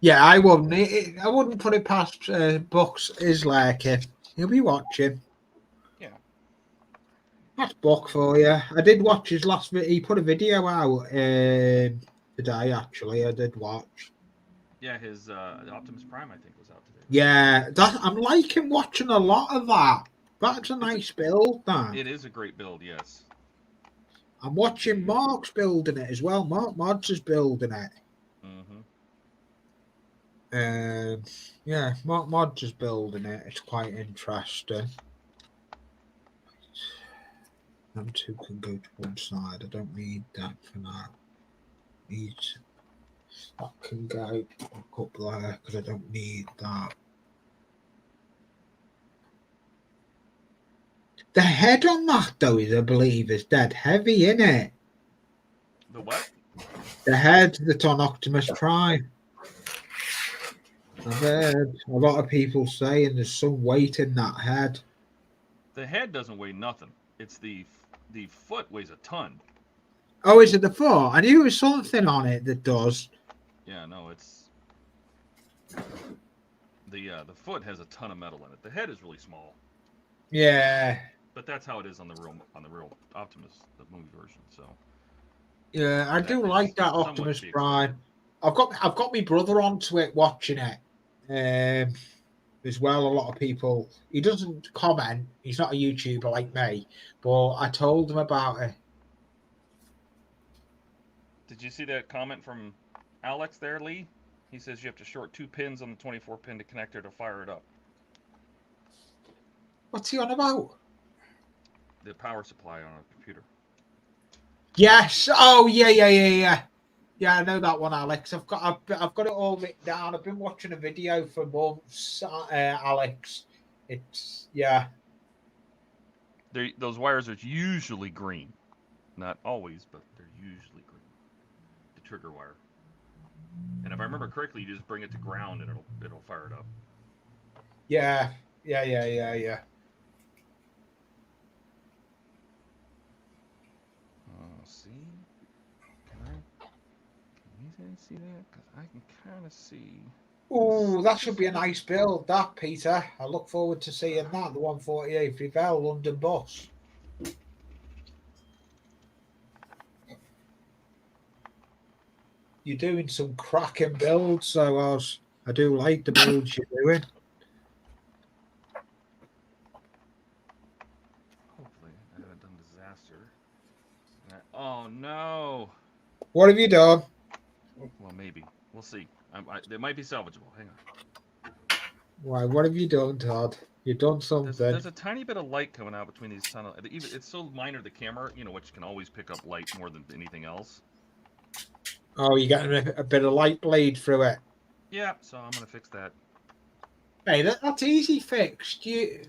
Speaker 4: Yeah, I wouldn't. I wouldn't put it past Bucks is like it. He'll be watching.
Speaker 5: Yeah.
Speaker 4: That's Buck for you. I did watch his last video. He put a video out today, actually. I did watch.
Speaker 5: Yeah, his Optimus Prime, I think, was out today.
Speaker 4: Yeah, I'm liking watching a lot of that. That's a nice build, that.
Speaker 5: It is a great build, yes.
Speaker 4: I'm watching Mark's building it as well. Mark Mods is building it.
Speaker 5: Mm-hmm.
Speaker 4: Yeah, Mark Mods is building it. It's quite interesting. Them two can go to one side. I don't need that for now. That can go up there because I don't need that. The head on that, though, I believe, is dead heavy, isn't it?
Speaker 5: The what?
Speaker 4: The head that's on Optimus Prime. I've heard a lot of people saying there's some weight in that head.
Speaker 5: The head doesn't weigh nothing. It's the foot weighs a ton.
Speaker 4: Oh, is it the foot? I knew there was something on it that does.
Speaker 5: Yeah, no, it's the foot has a ton of metal in it. The head is really small.
Speaker 4: Yeah.
Speaker 5: But that's how it is on the real Optimus, the movie version. So
Speaker 4: yeah, I do like that Optimus Prime. I've got my brother onto it watching it. As well, a lot of people. He doesn't comment. He's not a YouTuber like me, but I told him about it.
Speaker 5: Did you see that comment from Alex there, Lee? He says you have to short 2 pins on the 24-pin connector to fire it up.
Speaker 4: What's he on about?
Speaker 5: The power supply on a computer.
Speaker 4: Yes. Oh, yeah. Yeah, I know that one, Alex. I've got it all written down. I've been watching a video for months, Alex. It's
Speaker 5: Those wires are usually green, not always, but they're usually green. The trigger wire. And if I remember correctly, you just bring it to ground and it'll fire it up.
Speaker 4: Yeah.
Speaker 5: See? Can you see that? Because I can kind of see.
Speaker 4: Oh, that should be a nice build, that, Peter. I look forward to seeing that, the 148 Revell London bus. You're doing some cracking builds, so I do like the builds you're doing.
Speaker 5: Hopefully, I haven't done disaster. Oh, no.
Speaker 4: What have you done?
Speaker 5: Well, maybe. We'll see. It might be salvageable. Hang on.
Speaker 4: Why? What have you done, Todd? You've done something.
Speaker 5: There's a tiny bit of light coming out between these tunnels. It's so minor, the camera, which can always pick up light more than anything else.
Speaker 4: Oh, you're getting a bit of light bleed through it.
Speaker 5: Yeah, so I'm going to fix that.
Speaker 4: Hey, that's easy fixed. You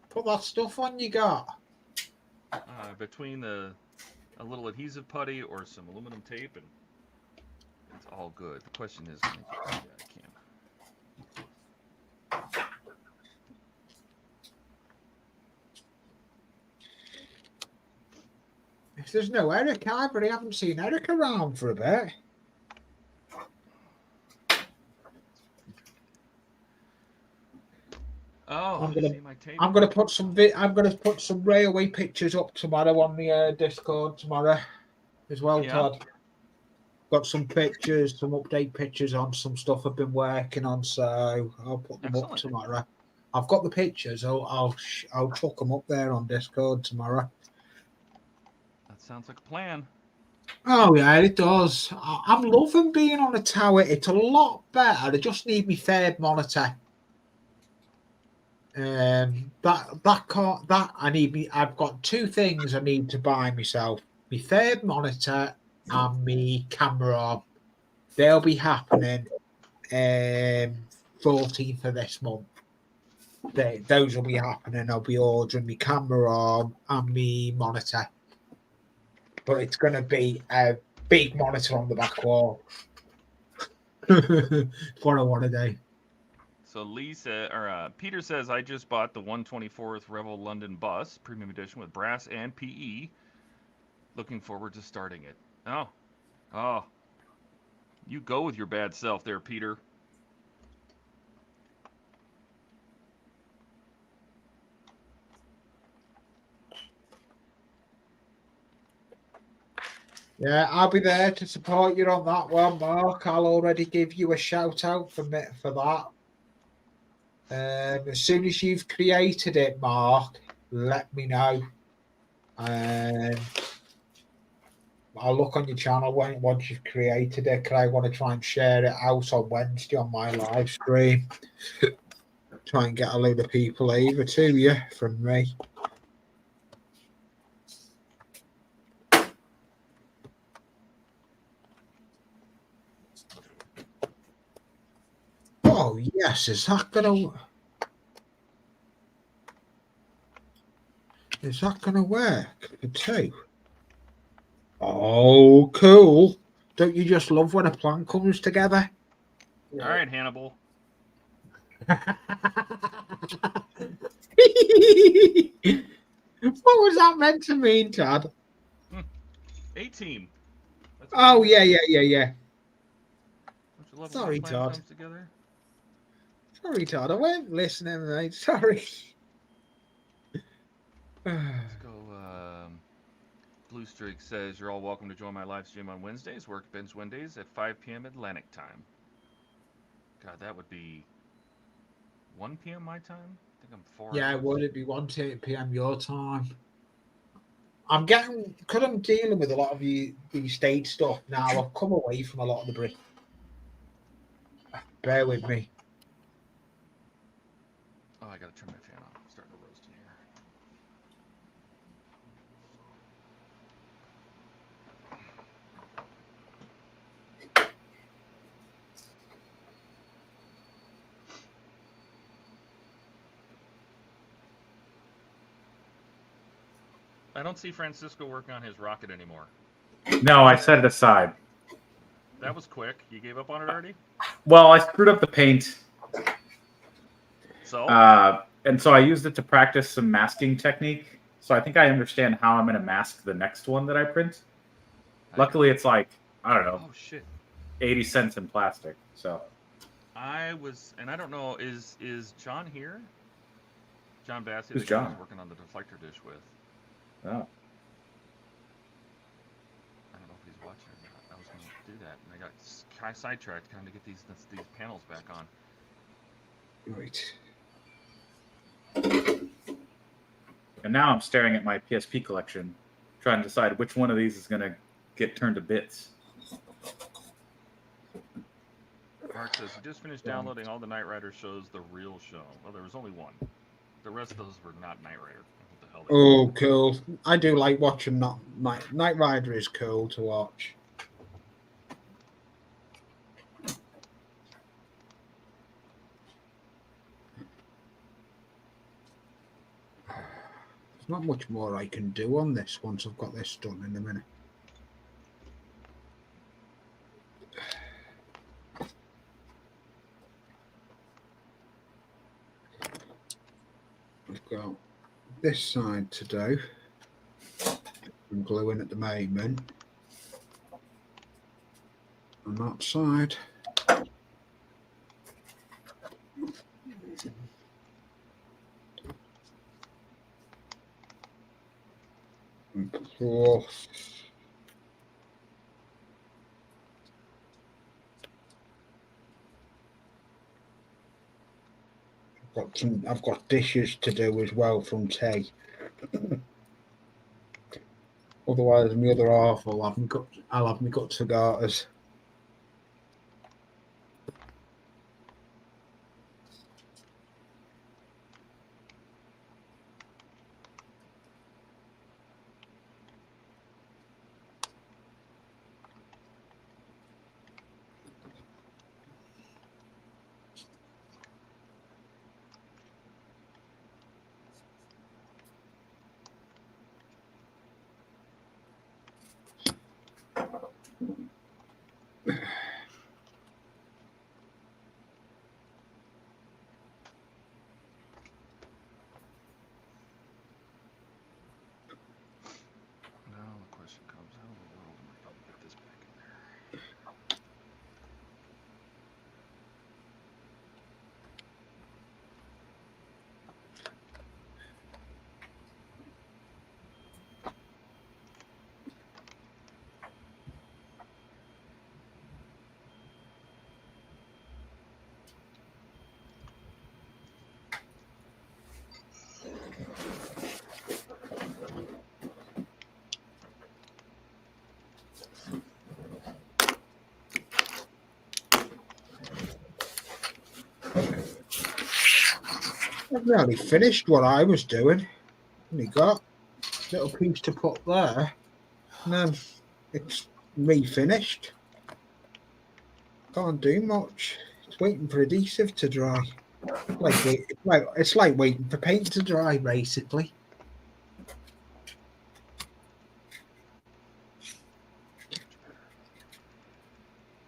Speaker 4: put that stuff on you got.
Speaker 5: Between a little adhesive putty or some aluminum tape, and it's all good. The question is, can I get I can.
Speaker 4: There's no Eric either. I haven't seen Eric around for a bit.
Speaker 5: Oh,
Speaker 4: I'm gonna-
Speaker 5: see my tape.
Speaker 4: I'm gonna put some railway pictures up tomorrow on the Discord tomorrow as well,
Speaker 5: Yeah.
Speaker 4: Todd. Got some pictures, some update pictures on some stuff I've been working on, so I'll put them up
Speaker 5: Excellent.
Speaker 4: tomorrow. I've got the pictures. I'll chuck them up there on Discord tomorrow.
Speaker 5: That sounds like a plan.
Speaker 4: Oh yeah, it does. I'm loving being on a tower. It's a lot better. I just need my third monitor. I've got two things I need to buy myself: my third monitor and my camera. They'll be happening 14th of this month. Those will be happening. I'll be ordering my camera and my monitor, but it's going to be a big monitor on the back wall. What I want to do.
Speaker 5: So Peter says, I just bought the 124th Revel London bus, premium edition with brass and PE. Looking forward to starting it. Oh, you go with your bad self there, Peter.
Speaker 4: Yeah, I'll be there to support you on that one, Mark. I'll already give you a shout out for that. As soon as you've created it, Mark, let me know. I'll look on your channel once you've created it, because I want to try and share it out on Wednesday on my live stream. Try and get a load of people over to you from me. Oh yes, is that gonna work for two? Oh, cool! Don't you just love when a plan comes together?
Speaker 5: All right, Hannibal.
Speaker 4: What was that meant to mean, Todd?
Speaker 5: A-team.
Speaker 4: Oh yeah. Sorry,
Speaker 5: Plan
Speaker 4: Todd.
Speaker 5: comes together.
Speaker 4: Sorry, Todd. I weren't listening, mate. Sorry.
Speaker 5: Let's go. Blue Streak says, you're all welcome to join my live stream on Wednesdays, Workbench Wednesdays at 5 p.m. Atlantic time. God, that would be 1 p.m. my time? I think I'm 4
Speaker 4: Yeah,
Speaker 5: hours.
Speaker 4: would it be 1 p.m. your time? Because I'm dealing with a lot of the state stuff now, I've come away from a lot of the brick. Bear with me.
Speaker 5: Oh, I gotta turn my fan off. I'm starting to roast in here. I don't see Francisco working on his rocket anymore.
Speaker 3: No, I set it aside.
Speaker 5: That was quick. You gave up on it already?
Speaker 3: Well, I screwed up the paint.
Speaker 5: So?
Speaker 3: And so I used it to practice some masking technique. So I think I understand how I'm going to mask the next one that I print. Luckily, it's like, I don't know,
Speaker 5: oh, shit.
Speaker 3: 80 cents in plastic. So
Speaker 5: I don't know, is John here? John Bassey,
Speaker 3: Who's
Speaker 5: the guy I
Speaker 3: John?
Speaker 5: was working on the deflector dish with.
Speaker 3: oh.
Speaker 5: I don't know if he's watching or not. I was going to do that, and I got sidetracked trying to get these panels back on.
Speaker 4: Right.
Speaker 3: And now I'm staring at my PSP collection, trying to decide which one of these is going to get turned to bits.
Speaker 5: Mark says, you just finished downloading all the Knight Rider shows, the real show. Well, there was only one. The rest of those were not Knight Rider. What the hell?
Speaker 4: Oh, cool. I do like watching that. Knight Rider is cool to watch. There's not much more I can do on this once I've got this done in a minute. I've got this side to do. I'm gluing at the moment. On that side. And plus I've got dishes to do as well from tea. Otherwise, my other half I'll have my guts for garters.
Speaker 5: Now the question comes, how in the world am I going to get this back in there?
Speaker 4: I've nearly finished what I was doing. Only got a little piece to put there, and then it's refinished. Can't do much. It's waiting for adhesive to dry. It's like waiting for paint to dry, basically.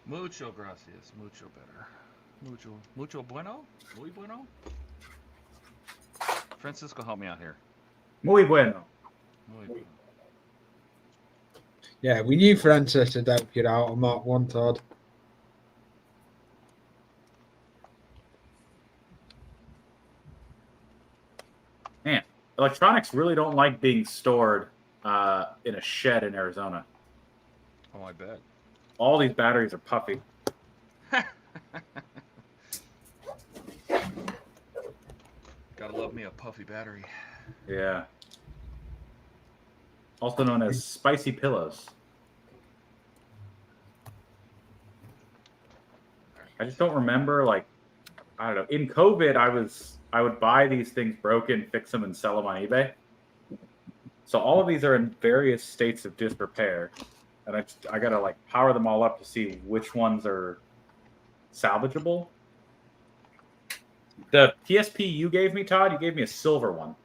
Speaker 5: Mucho gracias, mucho better. Mucho bueno? Muy bueno? Francisco, help me out here.
Speaker 3: Muy bueno.
Speaker 5: Muy bueno.
Speaker 4: Yeah, we knew Francis had helped you out on that one, Todd.
Speaker 3: Man, electronics really don't like being stored in a shed in Arizona.
Speaker 5: Oh, I bet.
Speaker 3: All these batteries are puffy.
Speaker 5: Gotta love me a puffy battery.
Speaker 3: Yeah. Also known as spicy pillows. I just don't remember, like, I don't know. In COVID, I would buy these things broken, fix them, and sell them on eBay. So all of these are in various states of disrepair, and I gotta like power them all up to see which ones are salvageable. The PSP you gave me, Todd, you gave me a silver one.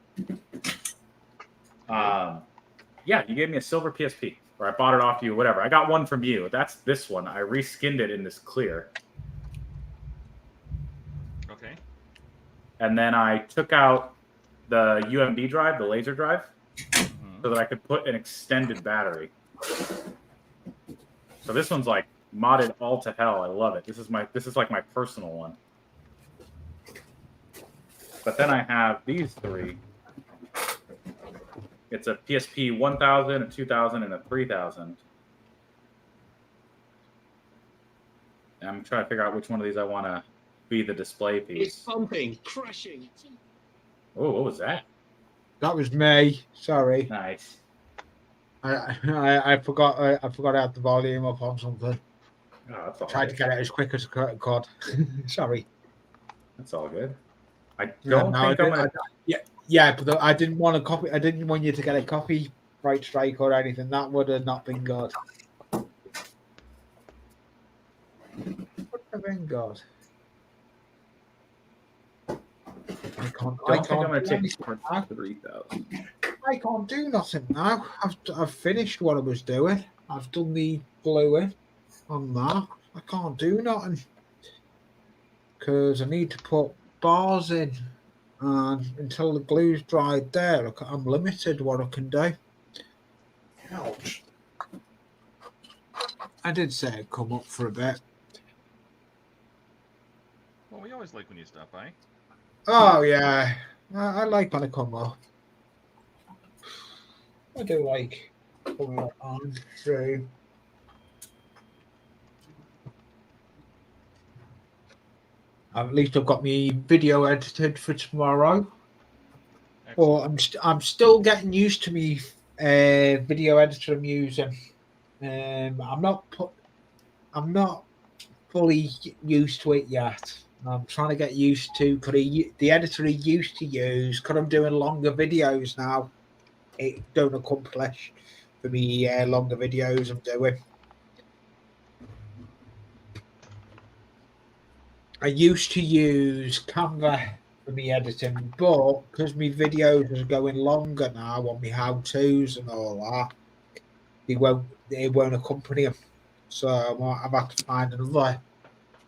Speaker 3: Yeah, you gave me a silver PSP, or I bought it off you, whatever. I got one from you. That's this one. I reskinned it in this clear.
Speaker 5: Okay.
Speaker 3: And then I took out the UMB drive, the laser drive, so that I could put an extended battery. So this one's like modded all to hell. I love it. This is like my personal one. But then I have these three. It's a PSP 1000, a 2000, and a 3000. And I'm trying to figure out which one of these I want to be the display piece.
Speaker 7: It's pumping, crushing.
Speaker 3: Oh, what was that?
Speaker 4: That was me. Sorry,
Speaker 3: Nice.
Speaker 4: I forgot. I forgot to have the volume up on something.
Speaker 3: Oh, that's all
Speaker 4: Tried to
Speaker 3: right.
Speaker 4: get it as quick as I could. Sorry.
Speaker 3: That's all good. I
Speaker 4: Yeah,
Speaker 3: don't
Speaker 4: no,
Speaker 3: think I'm gonna.
Speaker 4: Yeah, but I didn't want to copy. I didn't want you to get a copyright strike or anything. That would have not been good. Would have been good. I can't
Speaker 3: I'm gonna
Speaker 4: do
Speaker 3: take
Speaker 4: anything
Speaker 3: for
Speaker 4: now.
Speaker 3: 3000.
Speaker 4: I can't do nothing now. I've finished what I was doing. I've done the gluing on that. I can't do nothing because I need to put bars in, and until the glue's dried there, I'm limited what I can do.
Speaker 2: Ouch.
Speaker 4: I did say I'd come up for a bit.
Speaker 5: Well, we always like when you stop by.
Speaker 4: Oh yeah, I like when I come up. I do like coming on through. At least I've got my video edited for tomorrow. Or I'm still getting used to me video editor I'm using. I'm not fully used to it yet. I'm trying to get used to because the editor he used to use, because I'm doing longer videos now, it don't accomplish for me longer videos I'm doing. I used to use Canva for me editing, but because my videos are going longer now on my how-tos and all that, it won't accompany them. So I've had to find another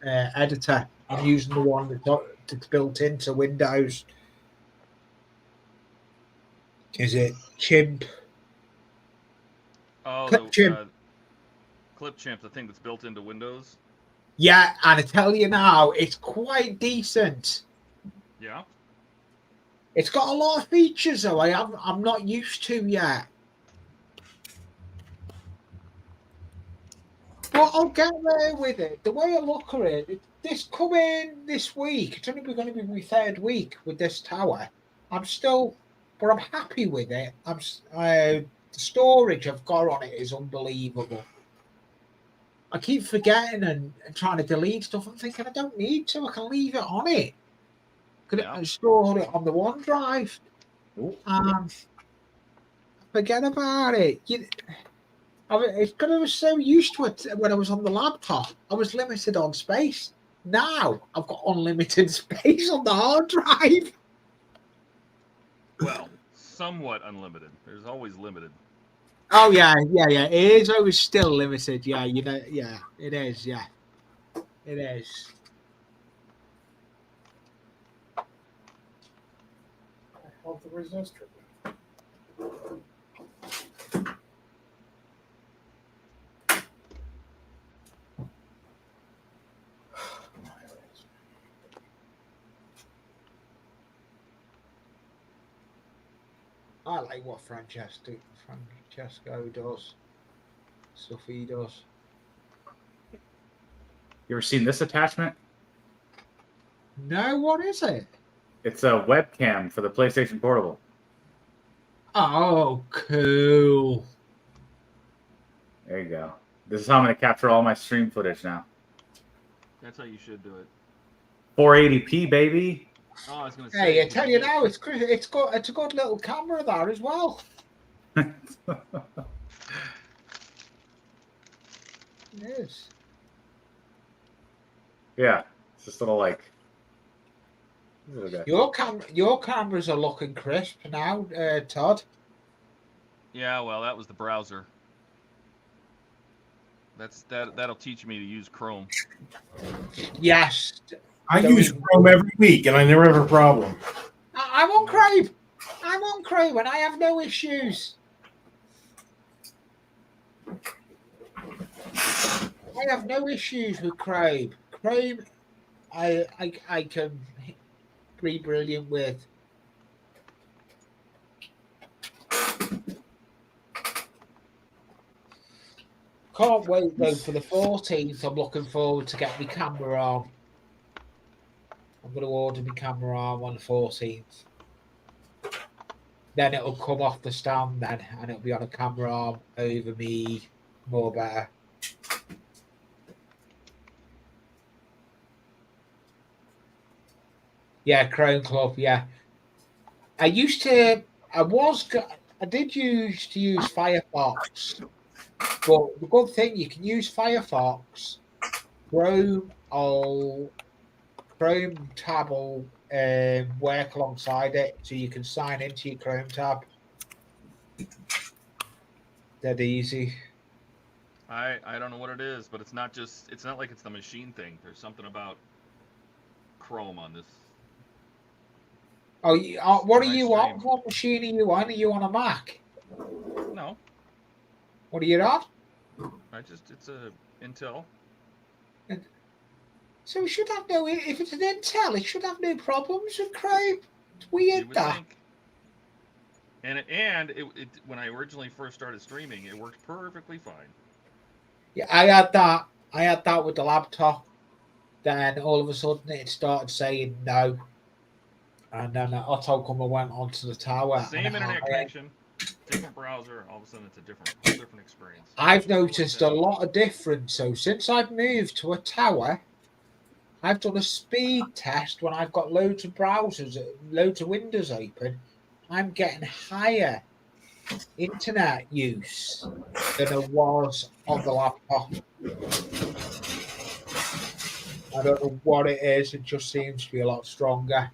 Speaker 4: editor. I'm using the one that's built into Windows. Is it Chimp?
Speaker 5: Oh,
Speaker 4: Clipchamp.
Speaker 5: Clipchamp, the thing that's built into Windows.
Speaker 4: Yeah, and I tell you now, it's quite decent.
Speaker 5: Yeah.
Speaker 4: It's got a lot of features though I'm not used to yet. But I'll get there with it. The way I look at it, this coming this week, it's only going to be my third week with this tower. I'm happy with it. The storage I've got on it is unbelievable. I keep forgetting and trying to delete stuff. I'm thinking I don't need to. I can leave it on it. I store it on the OneDrive. Forget about it. It's because I was so used to it when I was on the laptop. I was limited on space. Now I've got unlimited space on the hard drive.
Speaker 5: Well, somewhat unlimited. There's always limited.
Speaker 4: Oh yeah. It is always still limited. Yeah, yeah, it is. Yeah, it is.
Speaker 2: Hold the resistor.
Speaker 4: I like what Francesco does. Stuff he does.
Speaker 3: You ever seen this attachment?
Speaker 4: No, what is it?
Speaker 3: It's a webcam for the PlayStation Portable.
Speaker 4: Oh, cool.
Speaker 3: There you go. This is how I'm going to capture all my stream footage now.
Speaker 5: That's how you should do it.
Speaker 3: 480p, baby.
Speaker 5: Oh, I was going to
Speaker 4: Hey,
Speaker 5: say.
Speaker 4: I tell you now, it's a good little camera there as well. It is.
Speaker 3: Yeah, it's just little like.
Speaker 4: Your cameras are looking crisp now, Todd.
Speaker 5: Yeah, well, that was the browser. That'll teach me to use Chrome.
Speaker 4: Yes.
Speaker 2: I use Chrome every week, and I never have a problem.
Speaker 4: I'm on Chrome. I'm on Chrome, and I have no issues. I have no issues with Chrome. Chrome, I can be brilliant with. Can't wait though for the 14th. I'm looking forward to getting my camera on. I'm going to order my camera arm on the 14th. Then it'll come off the stand then, and it'll be on a camera arm over me more better. Yeah, Chrome Club, yeah. I did used to use Firefox, but the good thing, you can use Firefox, Chrome tab will work alongside it, so you can sign into your Chrome tab. Dead easy.
Speaker 5: I don't know what it is, but it's not like it's the machine thing. There's something about Chrome on this.
Speaker 4: Oh, what are you on? What machine are you on? Are you on a Mac?
Speaker 5: No.
Speaker 4: What are you on?
Speaker 5: It's a Intel.
Speaker 4: So it should have no. If it's an Intel, it should have no problems with Chrome. It's
Speaker 5: You
Speaker 4: weird
Speaker 5: would
Speaker 4: that.
Speaker 5: think. And when I originally first started streaming, it worked perfectly fine.
Speaker 4: Yeah, I had that. I had that with the laptop. Then all of a sudden it started saying no, and then Otto come and went onto the tower.
Speaker 5: Same
Speaker 4: and
Speaker 5: internet connection, different browser. All of a sudden, it's a whole different experience.
Speaker 4: I've noticed a lot of difference. So since I've moved to a tower, I've done a speed test when I've got loads of browsers, loads of windows open. I'm getting higher internet use than it was on the laptop. I don't know what it is. It just seems to be a lot stronger.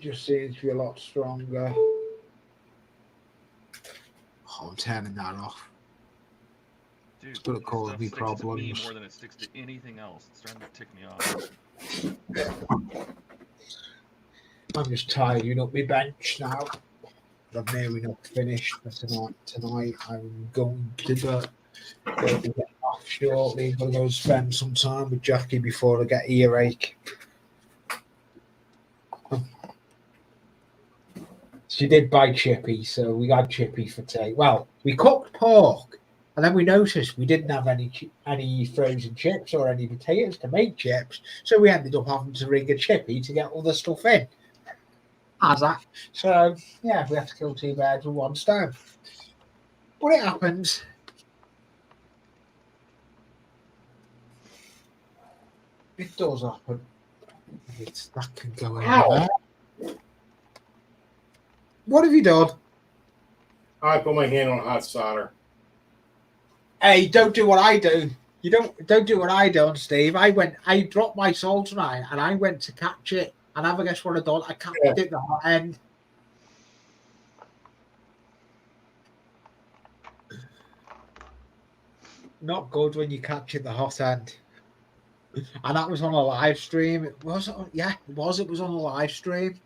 Speaker 4: Just seems to be a lot stronger. Oh, I'm turning that off.
Speaker 5: Dude,
Speaker 4: It's gonna cause
Speaker 5: stuff
Speaker 4: me
Speaker 5: sticks to me
Speaker 4: problems.
Speaker 5: more than it sticks to anything else. It's starting to tick me off.
Speaker 4: I'm just tidying up my bench now. I'm nearly not finished for tonight. Tonight I'm going to go get off shortly. I'm going to go spend some time with Jackie before I get earache. She did buy chippy, so we got chippy for tea. Well, we cooked pork, and then we noticed we didn't have any frozen chips or any potatoes to make chips, so we ended up having to ring a chippy to get all the stuff in. As that. So, yeah, we have to kill two birds with one stone. But it happens. It does happen. That can go anywhere. What have you done?
Speaker 2: I put my hand on hot solder.
Speaker 4: Hey, don't do what I do. You don't do what I done, Steve. I dropped my soul tonight and I went to catch it. And have a guess what I done? I catched it at the hot end. Not good when you catch it the hot end. And that was on a live stream. It was, yeah, it was. It was on a live stream.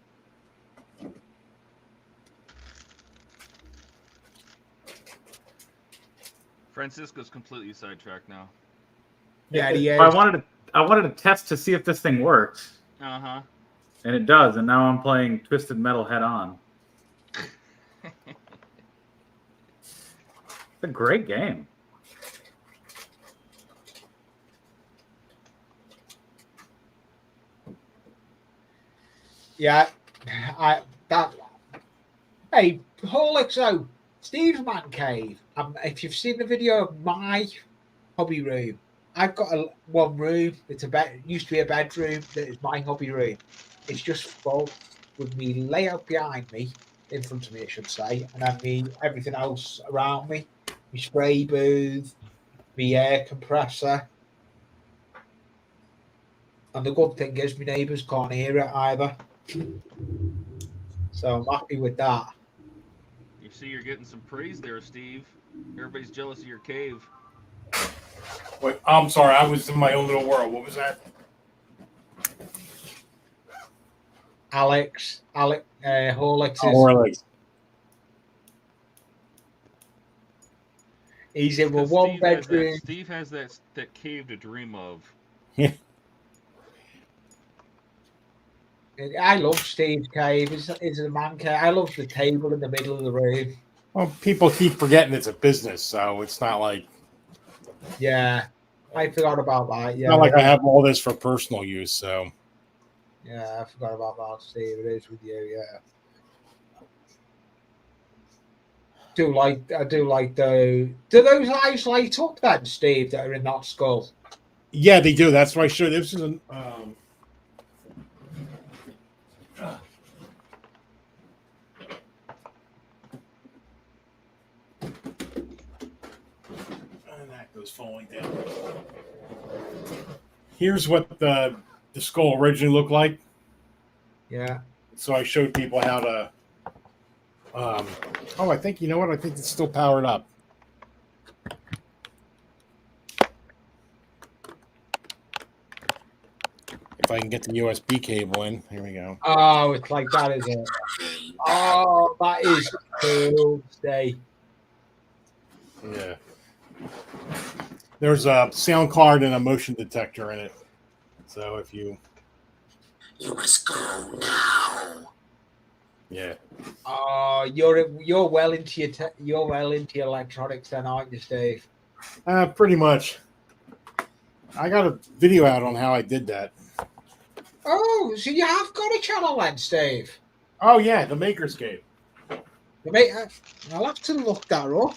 Speaker 5: Francisco's completely sidetracked now.
Speaker 4: Yeah, he is.
Speaker 3: I wanted to test to see if this thing works,
Speaker 5: Uh-huh.
Speaker 3: and it does. And now I'm playing Twisted Metal head on. It's a great game.
Speaker 4: Yeah, Hey, Horlickso, Steve's Man Cave. If you've seen the video of my hobby room, I've got one room. It's used to be a bedroom. That is my hobby room. It's just full with me layout behind me, in front of me, I should say, and then everything else around me. My spray booth, my air compressor. And the good thing is my neighbours can't hear it either. So I'm happy with that.
Speaker 5: You see you're getting some praise there, Steve. Everybody's jealous of your cave.
Speaker 2: Wait, I'm sorry. I was in my own little world. What was that?
Speaker 4: Horlicks
Speaker 2: Horlicks.
Speaker 4: He's in a
Speaker 5: Because
Speaker 4: one bedroom.
Speaker 5: Steve has that cave to dream of.
Speaker 4: I love Steve's cave. It's a man cave. I love the table in the middle of the room.
Speaker 2: Well, people keep forgetting it's a business, so it's not like.
Speaker 4: Yeah, I forgot about that. Yeah,
Speaker 2: Not like I have all this for personal use, so.
Speaker 4: Yeah, I forgot about that, Steve. It is with you, yeah. I do like those. Do those eyes light up then, Steve, that are in that skull?
Speaker 2: Yeah, they do. That's why I showed this is an. And that goes falling down. Here's what the skull originally looked like.
Speaker 4: Yeah.
Speaker 2: So I showed people how to. Oh, I think, you know what? I think it's still powered up. If I can get the USB cable in. Here we go.
Speaker 4: Oh, it's like that, is it? Oh, that is cool. Stay.
Speaker 2: Yeah. There's a sound card and a motion detector in it. So if you
Speaker 7: must go now.
Speaker 2: yeah.
Speaker 4: Oh, you're well into your electronics then, aren't you, Steve?
Speaker 2: Pretty much. I got a video out on how I did that.
Speaker 4: Oh, so you have got a channel then, Steve?
Speaker 2: Oh yeah, the Makerscape.
Speaker 4: I'll have to look that up.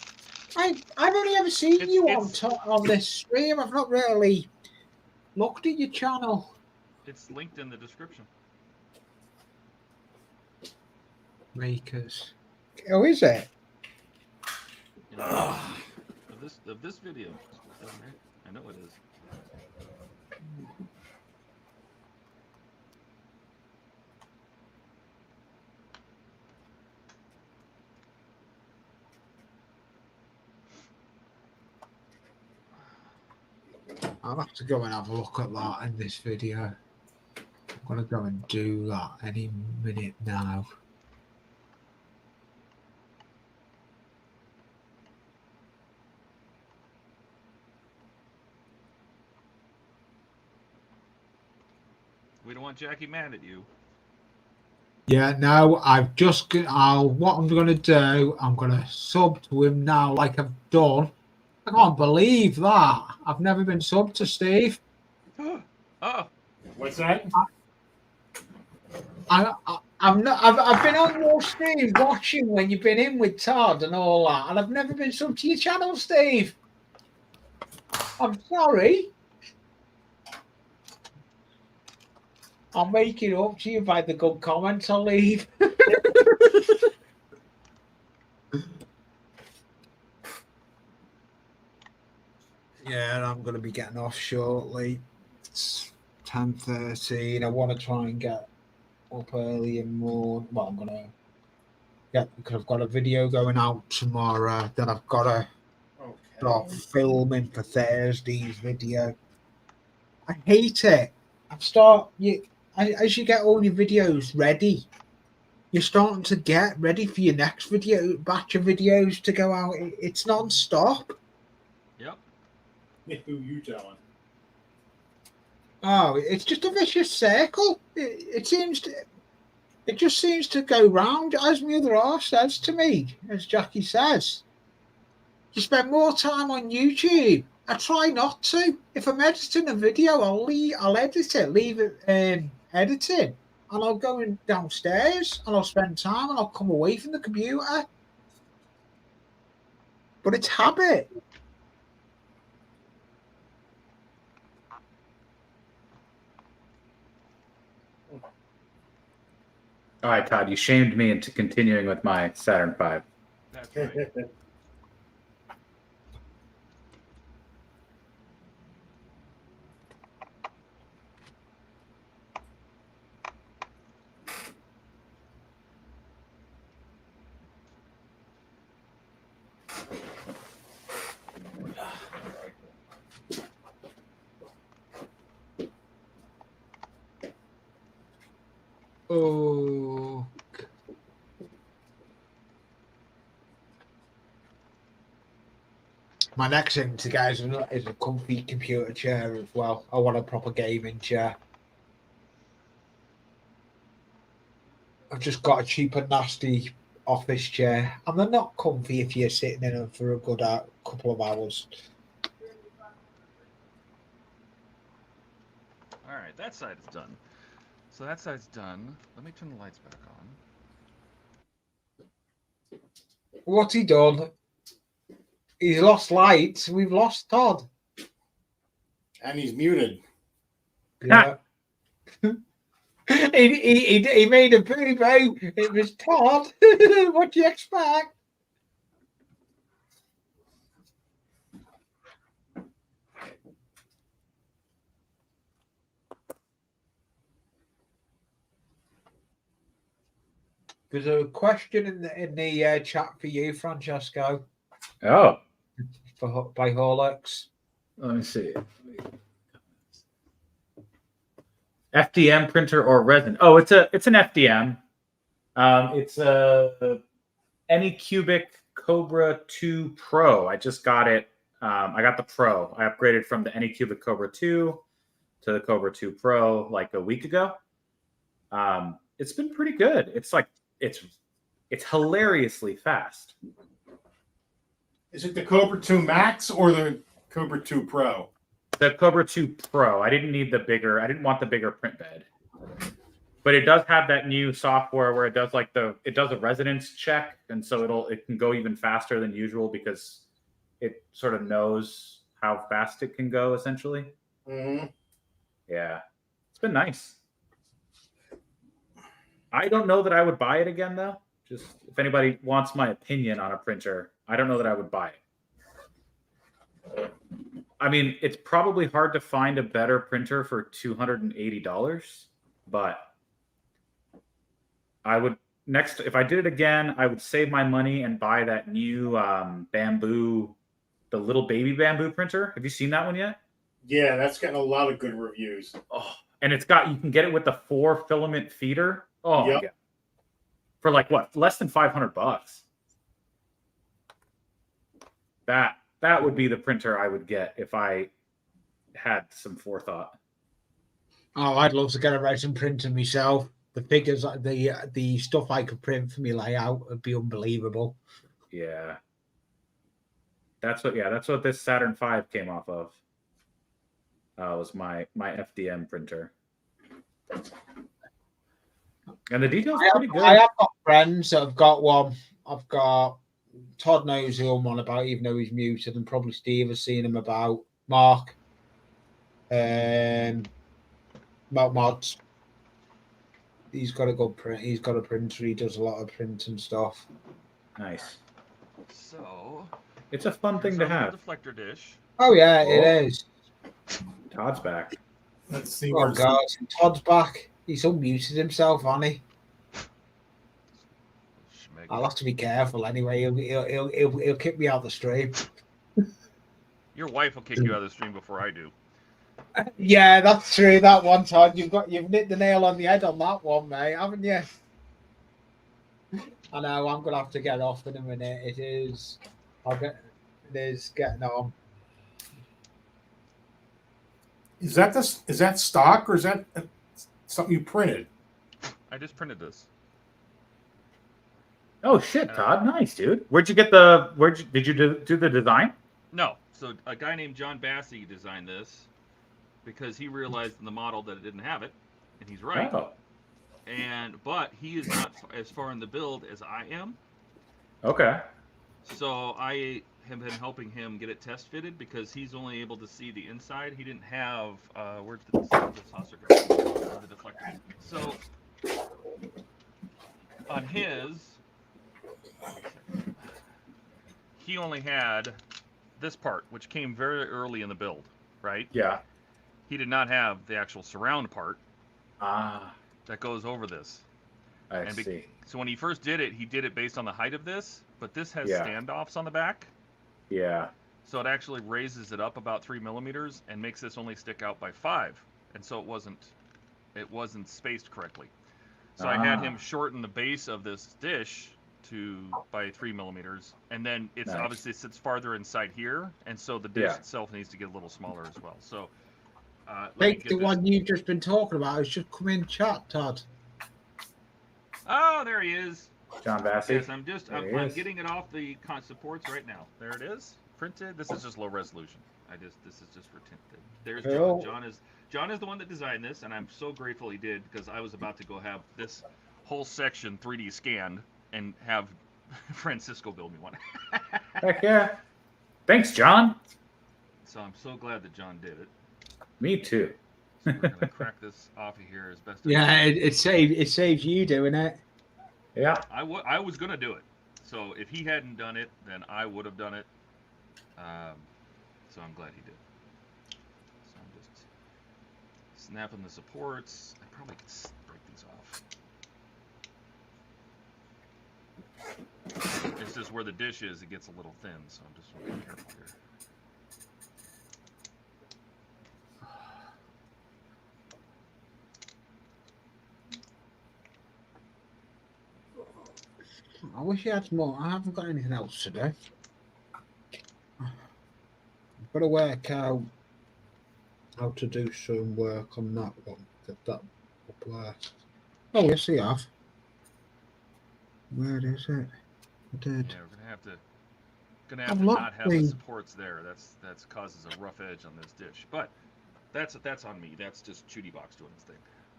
Speaker 4: I've only ever seen you on this stream. I've not really looked at your channel.
Speaker 5: It's linked in the description.
Speaker 4: Makers. Oh, is it?
Speaker 5: You know, of this video. I know it is.
Speaker 4: I'll have to go and have a look at that in this video. I'm going to go and do that any minute now.
Speaker 5: We don't want Jackie mad at you.
Speaker 4: Yeah, no, what I'm going to do, I'm going to sub to him now like I've done. I can't believe that. I've never been subbed to Steve.
Speaker 5: Oh.
Speaker 2: What's that?
Speaker 4: I've been on your stream watching when you've been in with Todd and all that, and I've never been subbed to your channel, Steve. I'm sorry. I'll make it up to you by the good comments I'll leave. Yeah, I'm going to be getting off shortly. It's 10:13. I want to try and get up early and more. Well, I'm going to get, because I've got a video going out tomorrow. Then I've got to start filming for Thursday's video. I hate it. As you get all your videos ready, you're starting to get ready for your next batch of videos to go out. It's non-stop.
Speaker 5: Yep.
Speaker 2: Who you telling?
Speaker 4: Oh, it's just a vicious circle. It just seems to go round, as my other half says to me, as Jackie says. You spend more time on YouTube. I try not to. If I'm editing a video, I'll edit it, leave it editing, and I'll go in downstairs and I'll spend time and I'll come away from the computer. But it's habit.
Speaker 3: All right, Todd, you shamed me into continuing with my Saturn V.
Speaker 5: That's right.
Speaker 4: Oh. My next thing to guys is a comfy computer chair as well. I want a proper gaming chair. I've just got a cheap and nasty office chair, and they're not comfy if you're sitting in them for a good couple of hours.
Speaker 5: All right, that side's done. So that side's done. Let me turn the lights back on.
Speaker 4: What's he done? He's lost lights. We've lost Todd.
Speaker 2: And he's muted.
Speaker 4: Yeah. he made a boo-boo. It was Todd. What do you expect? There's a question in the chat for you, Francesco.
Speaker 3: Oh,
Speaker 4: By Horlicks.
Speaker 3: let me see. FDM printer or resin? Oh, it's an FDM. It's a Anycubic Cobra 2 Pro. I just got it. I got the Pro. I upgraded from the Anycubic Cobra 2 to the Cobra 2 Pro like a week ago. It's been pretty good. It's hilariously fast.
Speaker 2: Is it the Cobra 2 Max or the Cobra 2 Pro?
Speaker 3: The Cobra 2 Pro. I didn't want the bigger print bed. But it does have that new software where it does a resonance check, and so it can go even faster than usual because it sort of knows how fast it can go essentially.
Speaker 2: Mm-hmm.
Speaker 3: Yeah. It's been nice. I don't know that I would buy it again though. Just if anybody wants my opinion on a printer, I don't know that I would buy it. I mean, it's probably hard to find a better printer for $280, but I would if I did it again, I would save my money and buy that new bamboo, the little baby bamboo printer. Have you seen that one yet?
Speaker 2: Yeah, that's getting a lot of good reviews.
Speaker 3: Oh, and you can get it with the 4 filament feeder. Oh,
Speaker 2: yep.
Speaker 3: Yeah. For like what? Less than $500. That would be the printer I would get if I had some forethought.
Speaker 4: Oh, I'd love to get a resin printer myself. The figures, the stuff I could print for me layout would be unbelievable.
Speaker 3: Yeah. That's what this Saturn V came off of. Was my FDM printer. And the details are pretty good.
Speaker 4: I have got friends that have got one. I've got Todd knows who I'm on about, even though he's muted, and probably Steve has seen him about. Mark. About mods. He's got a good print. He's got a printer. He does a lot of printing stuff.
Speaker 3: Nice.
Speaker 5: So
Speaker 3: it's a fun thing to have.
Speaker 5: Deflector dish.
Speaker 4: Oh yeah, it is.
Speaker 3: Todd's back.
Speaker 2: Let's see.
Speaker 4: Oh God, Todd's back. He's unmuted himself, hasn't he? I'll have to be careful anyway. He'll kick me out of the stream.
Speaker 5: Your wife will kick you out of the stream before I do.
Speaker 4: Yeah, that's true. That one, Todd, you've hit the nail on the head on that one, mate, haven't you? I know. I'm gonna have to get off in a minute. It is getting on.
Speaker 2: Is that stock or is that something you printed?
Speaker 5: I just printed this.
Speaker 3: Oh shit, Todd! Nice, dude. Did you do the design?
Speaker 5: No. So a guy named John Bassey designed this because he realized in the model that it didn't have it, and he's right.
Speaker 3: Oh.
Speaker 5: But he is not as far in the build as I am.
Speaker 3: Okay.
Speaker 5: So I have been helping him get it test fitted because he's only able to see the inside. He didn't have where's the saucer go? The deflector. So on his, he only had this part, which came very early in the build, right?
Speaker 3: Yeah.
Speaker 5: He did not have the actual surround part.
Speaker 3: That
Speaker 5: goes over this.
Speaker 3: I see.
Speaker 5: So when he first did it, he did it based on the height of this, but this has standoffs on the back.
Speaker 3: Yeah.
Speaker 5: So it actually raises it up about 3 millimeters and makes this only stick out by 5, and so it wasn't spaced correctly. So I had him shorten the base of this dish by 3 millimeters, and then it's obviously sits farther inside here, and so the dish itself needs to get a little smaller as well. So
Speaker 4: the one you've just been talking about has just come in chat, Todd.
Speaker 5: Oh, there he is.
Speaker 3: John Bassey.
Speaker 5: Yes, I'm getting it off the supports right now. There it is, printed. This is just low resolution. This is just for tinted. There's John. John is the one that designed this, and I'm so grateful he did because I was about to go have this whole section 3D scanned and have Francisco build me one.
Speaker 3: Heck yeah! Thanks, John.
Speaker 5: So I'm so glad that John did it.
Speaker 3: Me too.
Speaker 5: So we're gonna crack this off of here as best.
Speaker 4: It saves you doing it.
Speaker 3: Yeah.
Speaker 5: I was gonna do it. So if he hadn't done it, then I would have done it. So I'm glad he did. So I'm just snapping the supports. I probably could break these off. It's just where the dish is, it gets a little thin, so I'm just being careful here.
Speaker 4: I wish he had more. I haven't got anything else to do. I've got to work out how to do some work on that one. Get that up there. Oh, yes, I have. Where is it? I did.
Speaker 5: Yeah, we're gonna have
Speaker 4: I've
Speaker 5: to
Speaker 4: lost
Speaker 5: not have the
Speaker 4: the-
Speaker 5: supports there. That's causes a rough edge on this dish. But that's on me. That's just Chudy Box doing his thing.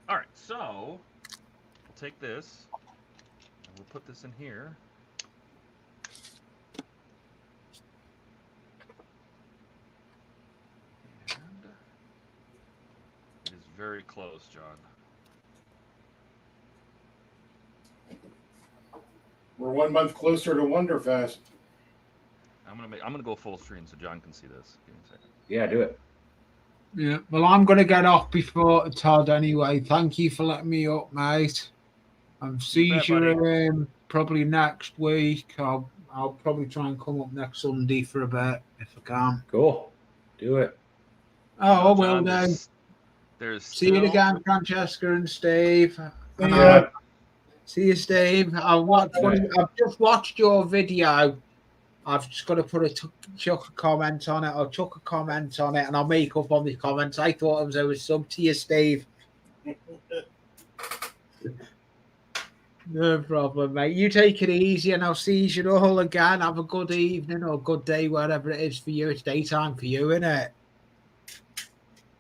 Speaker 5: All right, so we'll take this and we'll put this in here. And it is very close, John.
Speaker 2: We're 1 month closer to Wonderfest.
Speaker 5: I'm gonna go full screen so John can see this. Give me a second.
Speaker 3: Yeah, do it.
Speaker 4: Yeah, well, I'm going to get off before Todd anyway. Thank you for letting me up, mate. I'm see
Speaker 5: bet,
Speaker 4: you probably next week. I'll probably try and come up next Sunday for a bit if I can.
Speaker 3: Cool. Do it.
Speaker 4: Oh,
Speaker 5: You know,
Speaker 4: well
Speaker 5: John,
Speaker 4: then.
Speaker 5: there's
Speaker 4: See you
Speaker 5: still-
Speaker 4: again, Francesca and Steve. And
Speaker 3: Yeah.
Speaker 4: see you, Steve. I've just watched your video. I've just got to put chuck a comment on it, or chuck a comment on it, and I'll make up on the comments. I thought it was sub to you, Steve. No problem, mate. You take it easy, and I'll see you all again. Have a good evening or good day, whatever it is for you. It's daytime for you, isn't it?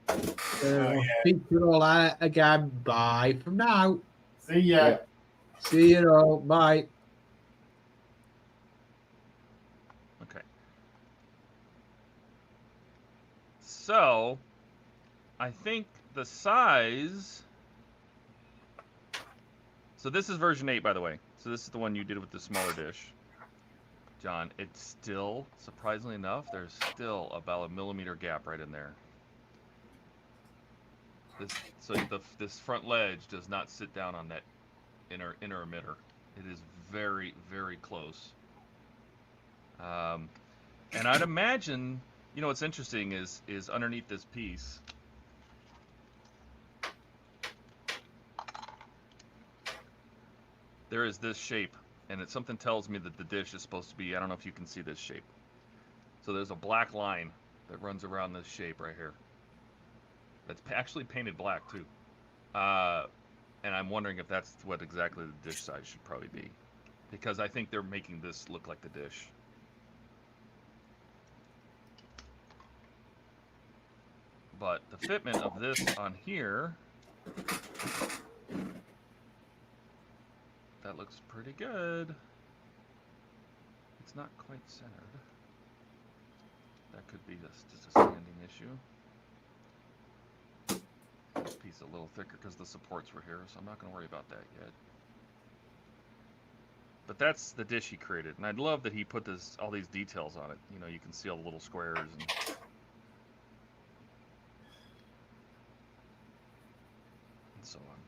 Speaker 4: I'll speak to you all again. Bye from now.
Speaker 2: See ya.
Speaker 3: Yeah.
Speaker 4: See you all. Bye.
Speaker 5: Okay. So, I think the size. So this is version 8, by the way. So this is the one you did with the smaller dish, John. It's still, surprisingly enough, there's still about a millimeter gap right in there. This front ledge does not sit down on that inner emitter. It is very, very close. And I'd imagine, you know, what's interesting is underneath this piece. There is this shape, and something tells me that the dish is supposed to be, I don't know if you can see this shape. So there's a black line that runs around this shape right here. That's actually painted black too. And I'm wondering if that's what exactly the dish size should probably be. Because I think they're making this look like the dish. But the fitment of this on here, that looks pretty good. It's not quite centered. That could be just a standing issue. This piece a little thicker because the supports were here, so I'm not going to worry about that yet. But that's the dish he created, and I'd love that he put all these details on it. You know, you can see all the little squares and so on.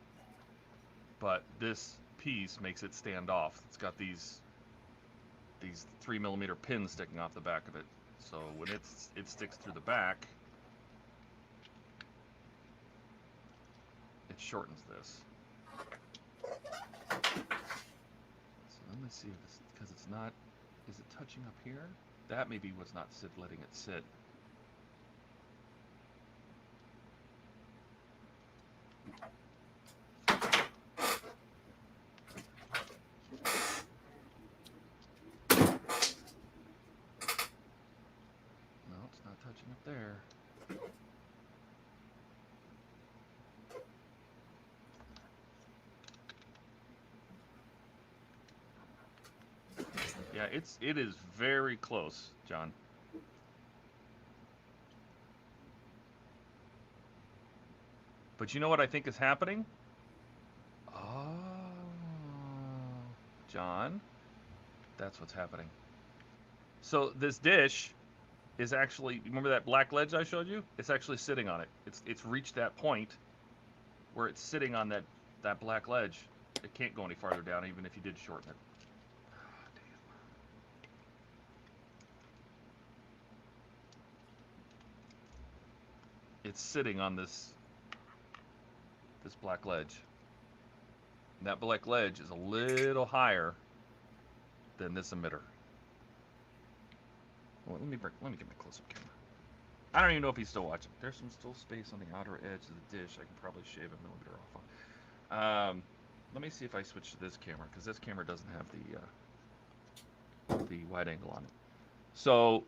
Speaker 5: But this piece makes it stand off. It's got these 3mm pins sticking off the back of it. So when it sticks through the back, it shortens this. So let me see if it's, because it's not, is it touching up here? That maybe was not letting it sit. No, it's not touching up there. Yeah, it is very close, John. But you know what I think is happening? Oh, John, that's what's happening. So this dish is actually, remember that black ledge I showed you? It's actually sitting on it. It's reached that point where it's sitting on that black ledge. It can't go any farther down, even if you did shorten it. It's sitting on this black ledge. And that black ledge is a little higher than this emitter. Well, let me get my close-up camera. I don't even know if he's still watching. There's some still space on the outer edge of the dish. I can probably shave a millimeter off on. Let me see if I switch to this camera, because this camera doesn't have the wide angle on it. So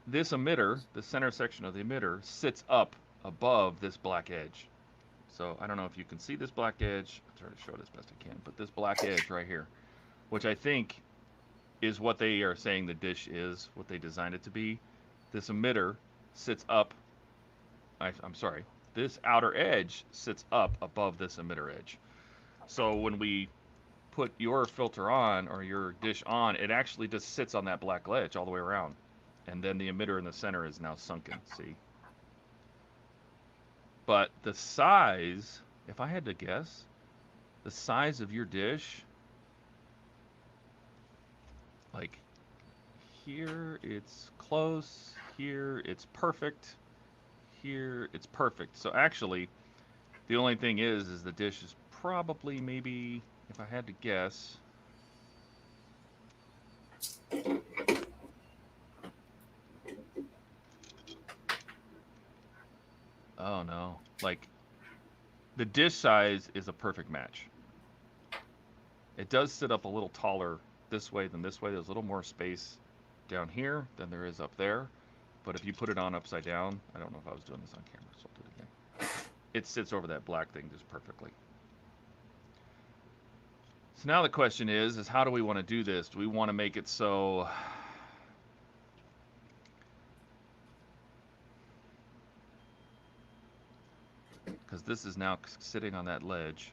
Speaker 5: this emitter, the center section of the emitter, sits up above this black edge. So I don't know if you can see this black edge. I'll try to show it as best I can. But this black edge right here, which I think is what they are saying the dish is, what they designed it to be. This emitter sits up, I'm sorry, this outer edge sits up above this emitter edge. So when we put your filter on, or your dish on, it actually just sits on that black ledge all the way around. And then the emitter in the center is now sunken, see? But the size, if I had to guess, the size of your dish, like here it's close, here it's perfect, here it's perfect. So actually, the only thing is the dish is probably, maybe, if I had to guess, oh no, like the dish size is a perfect match. It does sit up a little taller this way than this way. There's a little more space down here than there is up there. But if you put it on upside down, I don't know if I was doing this on camera, so I'll do it again. It sits over that black thing just perfectly. So now the question is how do we want to do this? Do we want to make it so because this is now sitting on that ledge.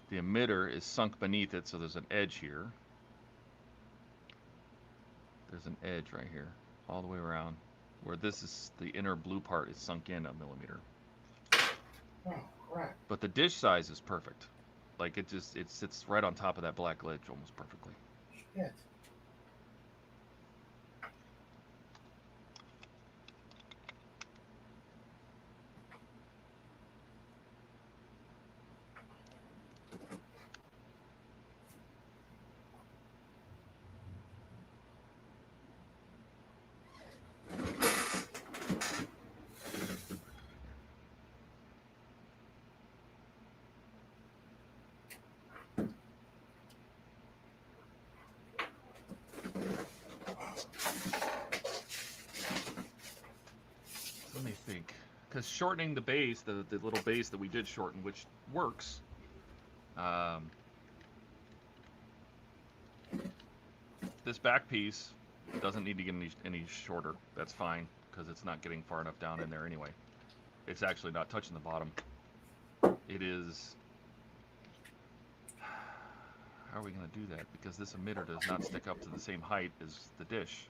Speaker 5: The emitter is sunk beneath it, so there's an edge here. There's an edge right here, all the way around, where this is, the inner blue part is sunk in a millimeter.
Speaker 2: Oh, crap.
Speaker 5: But the dish size is perfect. Like it sits right on top of that black ledge almost perfectly.
Speaker 2: Shit.
Speaker 5: Let me think. Because shortening the base, the little base that we did shorten, which works, this back piece doesn't need to get any shorter. That's fine, because it's not getting far enough down in there anyway. It's actually not touching the bottom. It is... How are we going to do that? Because this emitter does not stick up to the same height as the dish.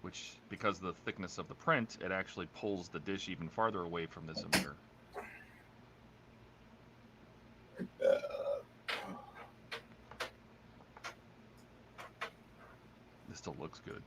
Speaker 5: Which, because of the thickness of the print, it actually pulls the dish even farther away from this emitter. This still looks good.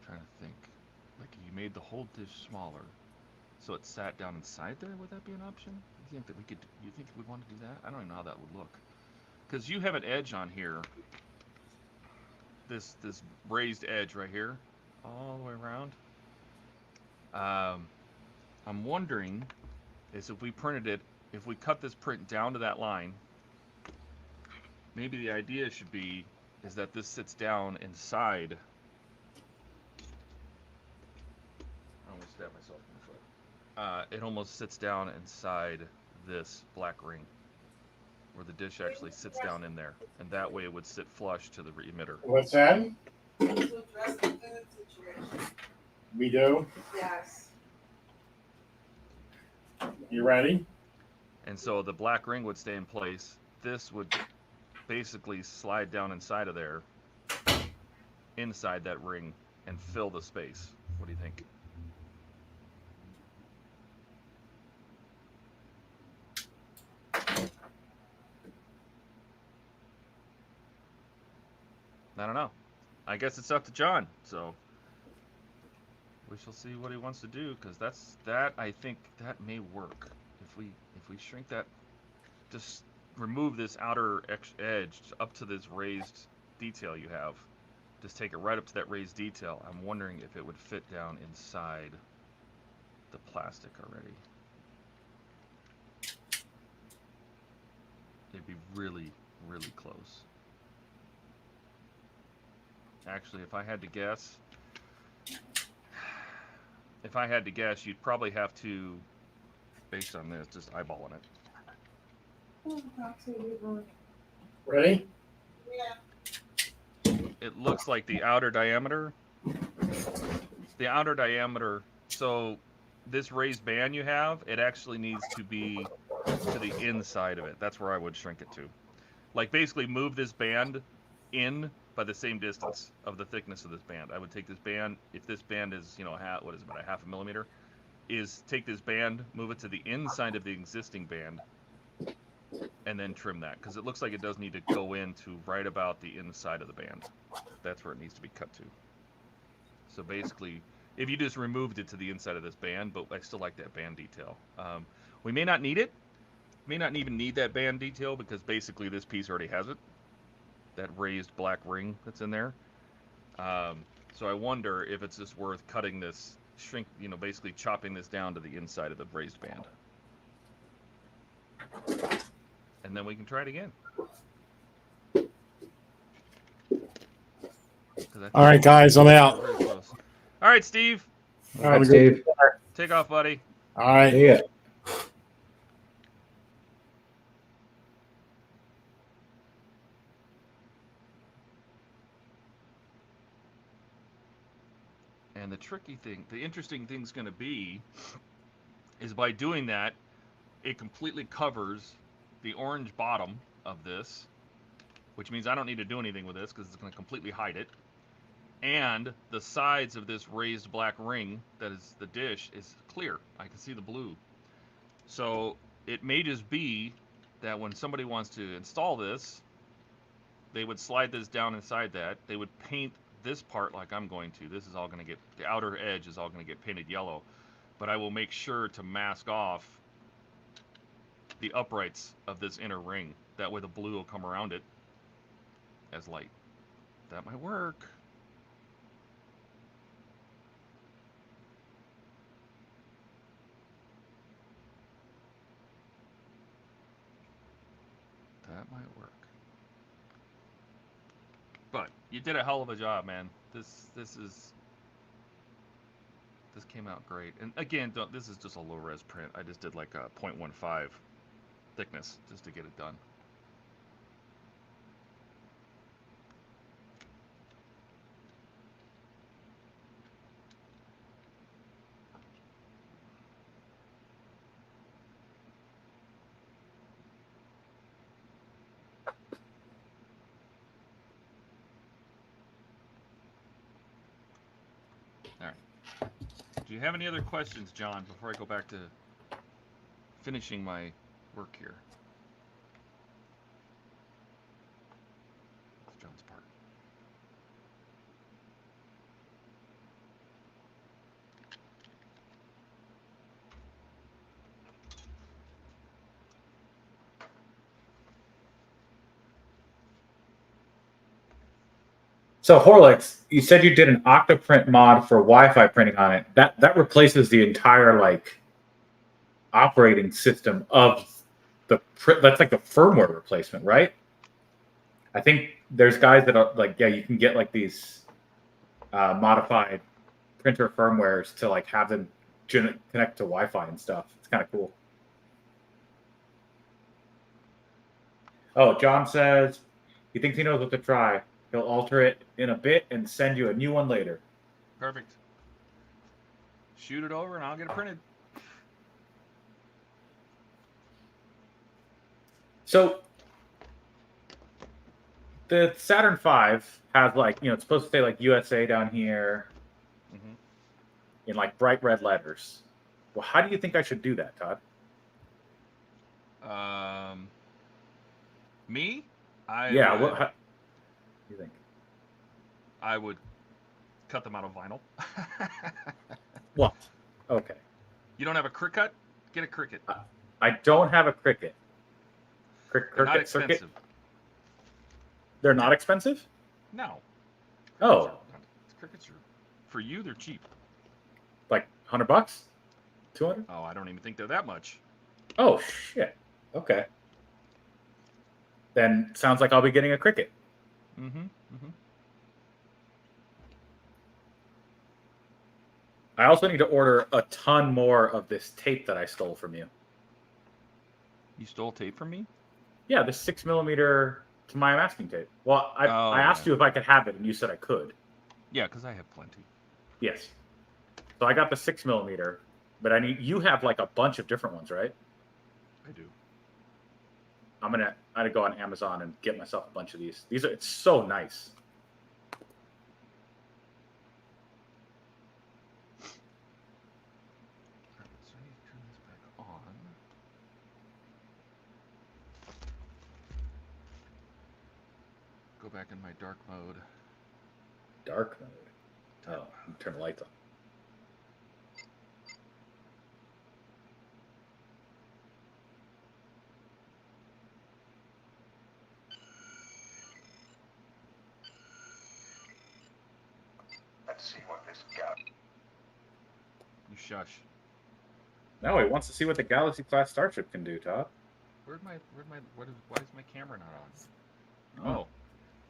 Speaker 5: Trying to think. Like, you made the whole dish smaller, so it sat down inside there. Would that be an option? You think that we could? You think we want to do that? I don't even know how that would look. Because you have an edge on here. This raised edge right here, all the way around. I'm wondering is if we printed it, if we cut this print down to that line. Maybe the idea should be is that this sits down inside. I almost stabbed myself in the foot. It almost sits down inside this black ring, where the dish actually sits down in there, and that way it would sit flush to the emitter.
Speaker 2: What's that?
Speaker 8: To address the food situation.
Speaker 2: We do.
Speaker 8: Yes.
Speaker 2: You ready?
Speaker 5: And so the black ring would stay in place. This would basically slide down inside of there, inside that ring and fill the space. What do you think? I don't know. I guess it's up to John. So we shall see what he wants to do, because that I think that may work. If we shrink that, just remove this outer edge up to this raised detail you have. Just take it right up to that raised detail. I'm wondering if it would fit down inside the plastic already. It'd be really, really close. Actually, if I had to guess, you'd probably have to, based on this, just eyeballing it.
Speaker 2: Ready?
Speaker 8: Yeah.
Speaker 5: It looks like the outer diameter. So this raised band you have, it actually needs to be to the inside of it. That's where I would shrink it to. Like, basically move this band in by the same distance of the thickness of this band. I would take this band, if this band is, you know, about a half a millimeter, is take this band, move it to the inside of the existing band, and then trim that, because it looks like it does need to go into right about the inside of the band. That's where it needs to be cut to. So basically, if you just removed it to the inside of this band, but I still like that band detail. We may not need it. May not even need that band detail, because basically this piece already has it. That raised black ring that's in there. So I wonder if it's just worth cutting this, basically chopping this down to the inside of the raised band. And then we can try it again.
Speaker 2: All right, guys, I'm out.
Speaker 5: All right, Steve.
Speaker 2: All right, Steve.
Speaker 5: Take off, buddy.
Speaker 2: All right.
Speaker 3: Yeah.
Speaker 5: And the interesting thing's going to be, is by doing that, it completely covers the orange bottom of this, which means I don't need to do anything with this because it's going to completely hide it. And the sides of this raised black ring that is the dish is clear. I can see the blue. So it may just be that when somebody wants to install this, they would slide this down inside that. They would paint this part like I'm going to. This is all going to get, the outer edge is all going to get painted yellow. But I will make sure to mask off the uprights of this inner ring. That way the blue will come around it as light. That might work. That might work. But you did a hell of a job, man. This came out great. And again, this is just a low res print. I just did like a 0.15 thickness just to get it done. All right. Do you have any other questions, John, before I go back to finishing my work here? It's John's part.
Speaker 3: So Horlicks, you said you did an Octoprint mod for Wi-Fi printing on it. That replaces the entire like operating system of the print. That's like the firmware replacement, right? I think there's guys that are like, yeah, you can get like these modified printer firmwares to like have them connect to Wi-Fi and stuff. It's kind of cool. Oh, John says he thinks he knows what to try. He'll alter it in a bit and send you a new one later.
Speaker 5: Perfect. Shoot it over and I'll get it printed.
Speaker 3: So the Saturn V has like, it's supposed to say like USA down here
Speaker 5: Hmm.
Speaker 3: in like bright red letters. Well, how do you think I should do that, Todd?
Speaker 5: Me?
Speaker 3: Yeah, what do you think?
Speaker 5: I would cut them out of vinyl.
Speaker 3: What? Okay.
Speaker 5: You don't have a Cricut? Get a Cricut.
Speaker 3: I don't have a Cricut.
Speaker 5: They're not
Speaker 3: Cricut
Speaker 5: expensive.
Speaker 3: circuit? They're not expensive?
Speaker 5: No.
Speaker 3: Oh,
Speaker 5: Crickets are, for you, they're cheap.
Speaker 3: like $100? 200?
Speaker 5: Oh, I don't even think they're that much.
Speaker 3: Oh, shit. Okay. Then sounds like I'll be getting a Cricut.
Speaker 5: Mm-hmm. Mm-hmm.
Speaker 3: I also need to order a ton more of this tape that I stole from you.
Speaker 5: You stole tape from me?
Speaker 3: Yeah, this 6mm to my masking tape. Well, I asked
Speaker 5: yeah.
Speaker 3: you if I could have it, and you said I could.
Speaker 5: Yeah, because I have plenty.
Speaker 3: Yes. So I got the 6mm, but you have like a bunch of different ones, right?
Speaker 5: I do.
Speaker 3: I'm gonna go on Amazon and get myself a bunch of these. It's so nice.
Speaker 5: Alright, so I need to turn this back on. Go back in my dark mode.
Speaker 3: Dark mode. Oh, turn the lights on.
Speaker 6: Let's see what this got.
Speaker 5: You shush.
Speaker 3: No, he wants to see what the Galaxy class starship can do, Todd.
Speaker 5: Why is my camera not on? Oh.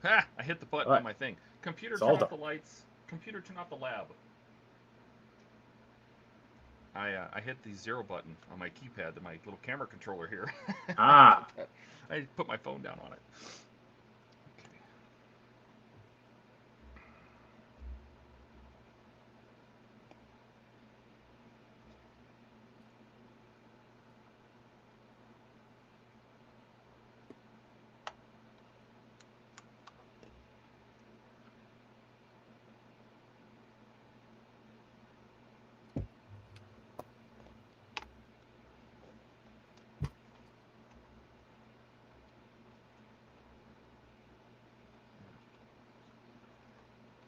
Speaker 5: Ha! I hit the button
Speaker 3: What?
Speaker 5: on my thing. Computer,
Speaker 3: It's
Speaker 5: turn
Speaker 3: all
Speaker 5: off
Speaker 3: done.
Speaker 5: the lights. Computer, turn off the lab. I hit the 0 button on my keypad, my little camera controller here.
Speaker 3: Ah.
Speaker 5: I put my phone down on it. Okay.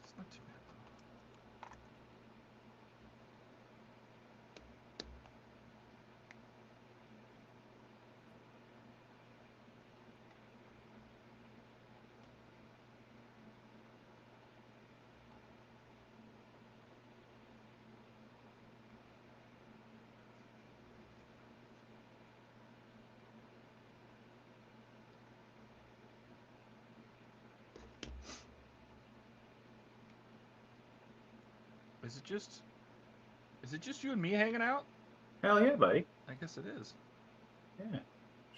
Speaker 5: It's not too bad though. Is it just you and me hanging out?
Speaker 3: Hell yeah, buddy.
Speaker 5: I guess it is.
Speaker 3: Yeah.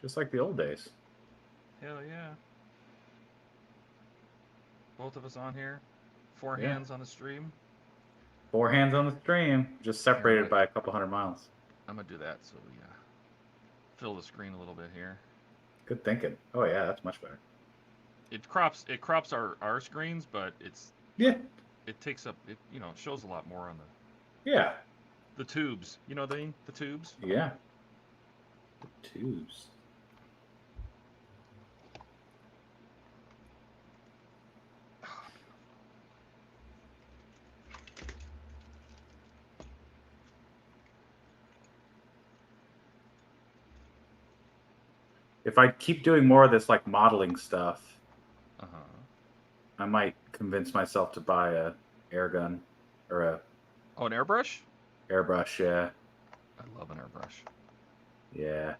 Speaker 3: Just like the old days.
Speaker 5: Hell yeah. Both of us on here. Four
Speaker 3: Yeah.
Speaker 5: hands on the stream.
Speaker 3: 4 hands on the stream, just separated
Speaker 5: right.
Speaker 3: by a couple hundred miles.
Speaker 5: I'm gonna do that so we fill the screen a little bit here.
Speaker 3: Good thinking. Oh yeah, that's much better.
Speaker 5: It crops our screens, but
Speaker 3: Yeah.
Speaker 5: it takes up it shows a lot more on
Speaker 3: Yeah.
Speaker 5: the tubes. You know the tubes?
Speaker 3: Yeah. The tubes. If I keep doing more of this like modeling stuff,
Speaker 5: Uh-huh.
Speaker 3: I might convince myself to buy a air gun or a
Speaker 5: Oh, an airbrush?
Speaker 3: airbrush. Yeah.
Speaker 5: I love an airbrush.
Speaker 3: Yeah.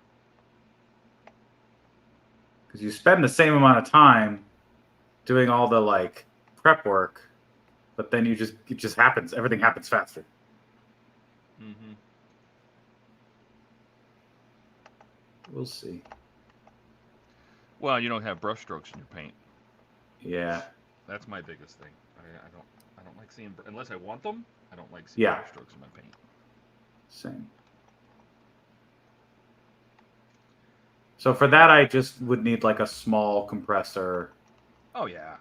Speaker 3: Because you spend the same amount of time doing all the like prep work, but then it just happens. Everything happens faster.
Speaker 5: Mm-hmm.
Speaker 3: We'll see.
Speaker 5: Well, you don't have brush strokes in your paint.
Speaker 3: Yeah.
Speaker 5: That's my biggest thing. I don't like seeing unless I want them. I don't like seeing
Speaker 3: Yeah.
Speaker 5: brush strokes in my paint.
Speaker 3: Same. So for that, I just would need like a small compressor
Speaker 5: Oh yeah.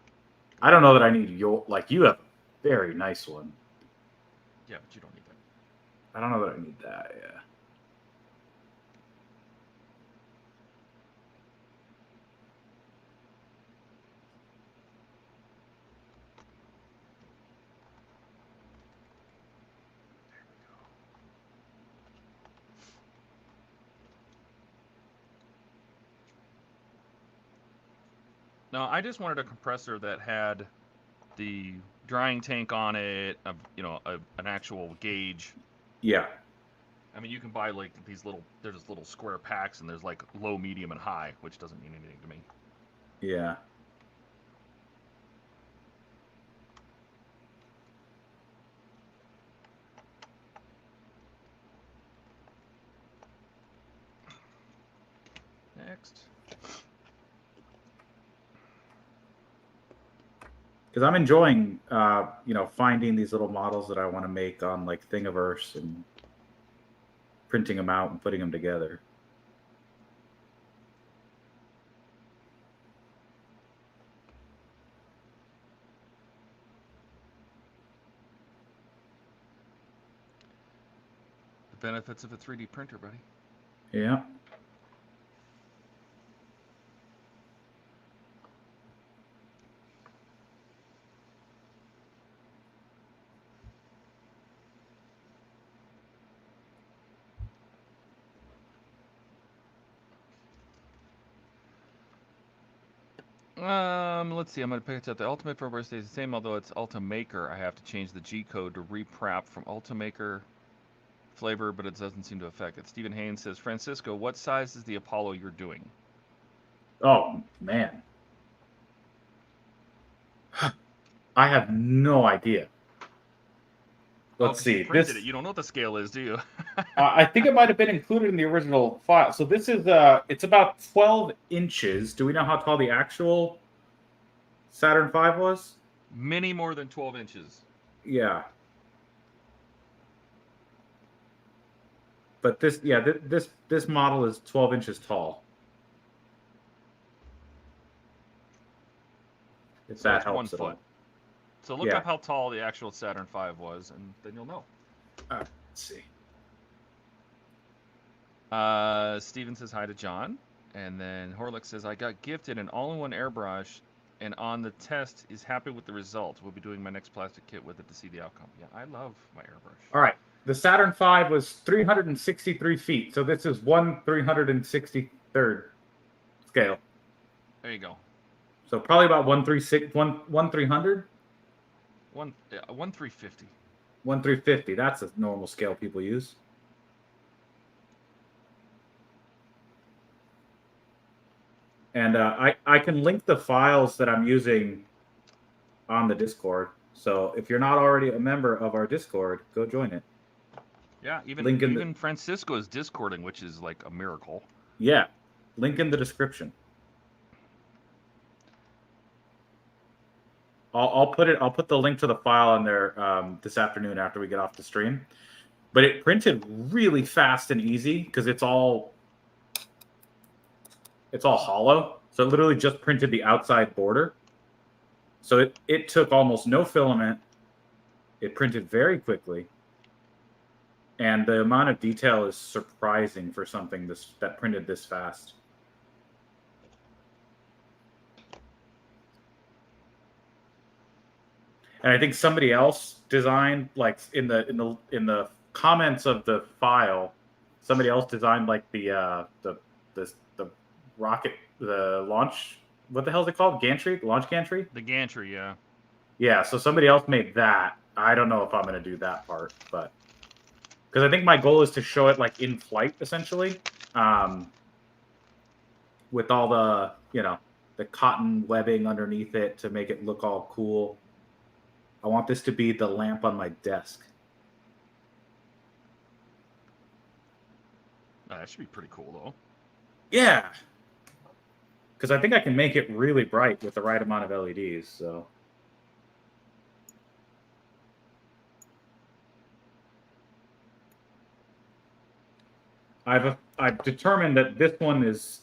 Speaker 3: I don't know that I need your like you have a very nice one.
Speaker 5: Yeah, but you don't need that.
Speaker 3: I don't know that I need that. Yeah.
Speaker 5: No, I just wanted a compressor that had the drying tank on it, an actual gauge.
Speaker 3: Yeah.
Speaker 5: I mean, you can buy like these little, there's little square packs, and there's like low, medium, and high, which doesn't mean anything to me.
Speaker 3: Yeah.
Speaker 5: Next.
Speaker 3: Because I'm enjoying, finding these little models that I want to make on like Thingiverse and printing them out and putting them together.
Speaker 5: The benefits of a 3D printer, buddy.
Speaker 3: Yeah.
Speaker 5: Let's see. I'm gonna pick it up. The Ultimate firmware stays the same, although it's Ultimaker. I have to change the G code to reprap from Ultimaker flavor, but it doesn't seem to affect it. Stephen Haynes says, Francisco, what size is the Apollo you're doing?
Speaker 3: Oh man. I have no idea. Let's see.
Speaker 5: You printed it. You don't know what the scale is, do you?
Speaker 3: I think it might have been included in the original file. So this is it's about 12 inches. Do we know how tall the actual Saturn V was?
Speaker 5: Many more than 12 inches.
Speaker 3: Yeah. But this model is 12 inches tall. If
Speaker 5: So
Speaker 3: that
Speaker 5: it's 1
Speaker 3: helps at all.
Speaker 5: foot. So look up how tall the actual Saturn V was, and then you'll know.
Speaker 3: Let's see.
Speaker 5: Steven says hi to John. And then Horlick says, I got gifted an all-in-one airbrush, and on the test is happy with the results. We'll be doing my next plastic kit with it to see the outcome. Yeah, I love my airbrush.
Speaker 3: All right. The Saturn V was 363 feet. So this is 1/363rd scale.
Speaker 5: There you go.
Speaker 3: So probably about 1/300.
Speaker 5: 1/350.
Speaker 3: 1/350. That's a normal scale people use. And I can link the files that I'm using on the Discord. So if you're not already a member of our Discord, go join it.
Speaker 5: Yeah, even Francisco is Discording, which is like a miracle.
Speaker 3: Yeah, link in the description. I'll put the link to the file in there this afternoon after we get off the stream. But it printed really fast and easy because it's all hollow. So it literally just printed the outside border. So it took almost no filament. It printed very quickly. And the amount of detail is surprising for something that printed this fast. And I think somebody else designed, like in the comments of the file, somebody else designed like the rocket, the launch. What the hell is it called? Gantry? The launch gantry?
Speaker 5: The gantry, yeah.
Speaker 3: Yeah. So somebody else made that. I don't know if I'm going to do that part, but because I think my goal is to show it like in flight, essentially, with all the the cotton webbing underneath it to make it look all cool. I want this to be the lamp on my desk.
Speaker 5: That should be pretty cool, though.
Speaker 3: Yeah. Because I think I can make it really bright with the right amount of LEDs. So. I've determined that this one is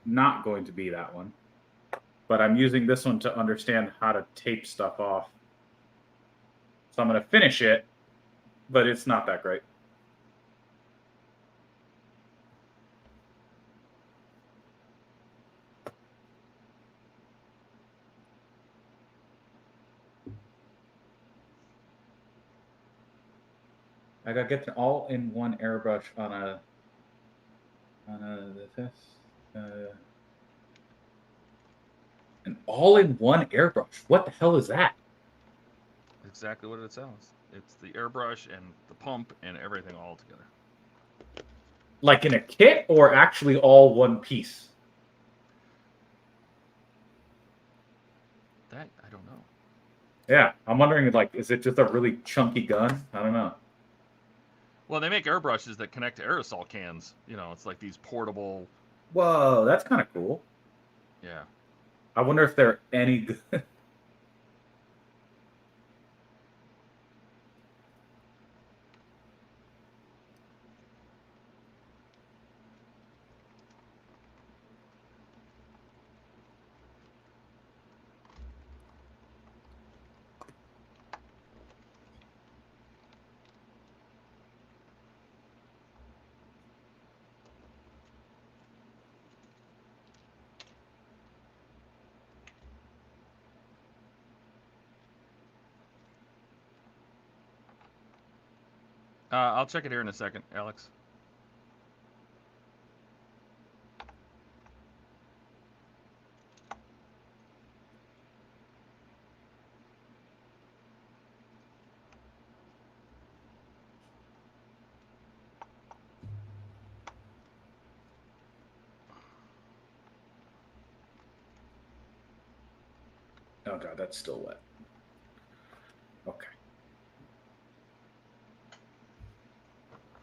Speaker 3: not going to be that one. but I'm using this one to understand how to tape stuff off. So I'm going to finish it, but it's not that great. I gotta get the all-in-one airbrush on a an all-in-one airbrush. What the hell is that?
Speaker 5: Exactly what it sounds. It's the airbrush and the pump and everything all together.
Speaker 3: Like in a kit or actually all one piece?
Speaker 5: That I don't know.
Speaker 3: Yeah, I'm wondering, like, is it just a really chunky gun? I don't know.
Speaker 5: Well, they make airbrushes that connect to aerosol cans. You know, it's like these portable.
Speaker 3: Whoa, that's kind of cool.
Speaker 5: Yeah.
Speaker 3: I wonder if they're any good.
Speaker 5: I'll check it here in a second, Alex.
Speaker 3: Oh god, that's still wet. Okay.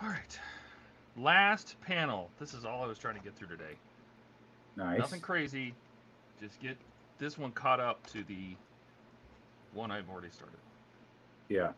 Speaker 5: All right. Last panel. This is all I was trying to get through today.
Speaker 3: Nice.
Speaker 5: Nothing crazy. Just get this one caught up to the one I've already started.
Speaker 3: Yeah.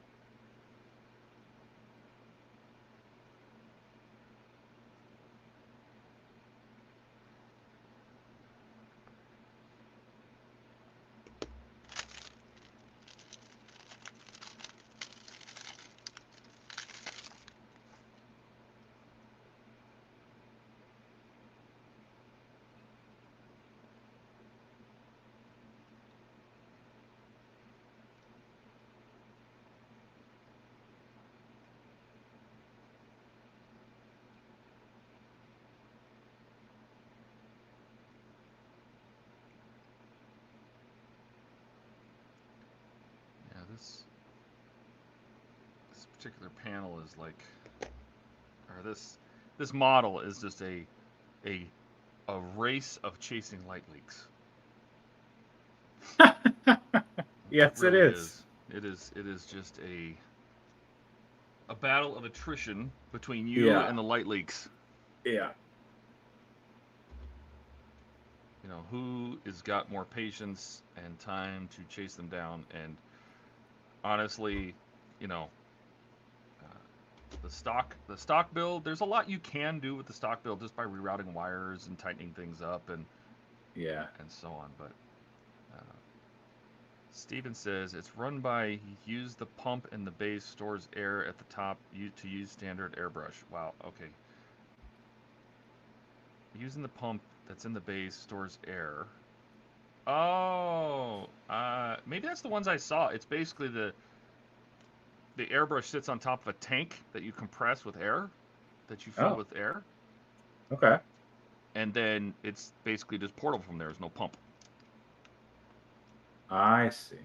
Speaker 5: Yeah, this particular panel is like, or this model is just a race of chasing light leaks.
Speaker 3: Yes,
Speaker 5: really
Speaker 3: it is.
Speaker 5: It is just a battle of attrition between you
Speaker 3: Yeah.
Speaker 5: and the light leaks.
Speaker 3: Yeah.
Speaker 5: You know, who has got more patience and time to chase them down? And honestly, you know, the stock build, there's a lot you can do with the stock build just by rerouting wires and tightening things up and
Speaker 3: Yeah.
Speaker 5: so on. But Steven says it's run by use the pump in the base, stores air at the top to use standard airbrush. Wow, okay. Using the pump that's in the base stores air. Oh, maybe that's the ones I saw. It's basically the airbrush sits on top of a tank that you compress with air, that you fill
Speaker 3: Oh.
Speaker 5: with air,
Speaker 3: Okay.
Speaker 5: and then it's basically just portable from there. There's no pump.
Speaker 3: I see.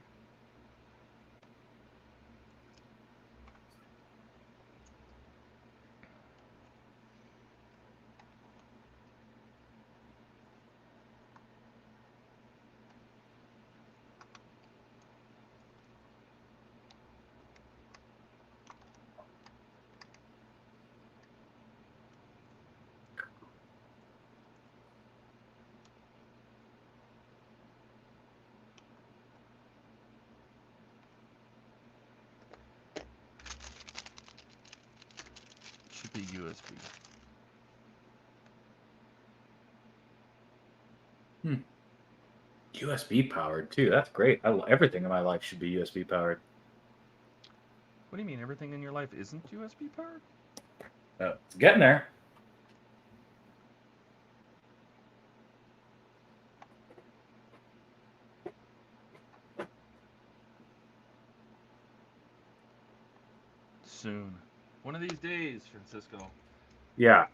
Speaker 5: Should be USB.
Speaker 3: USB powered too. That's great. Everything in my life should be USB powered.
Speaker 5: What do you mean everything in your life isn't USB powered?
Speaker 3: It's getting there.
Speaker 5: Soon. One of these days, Francisco.
Speaker 3: Yeah.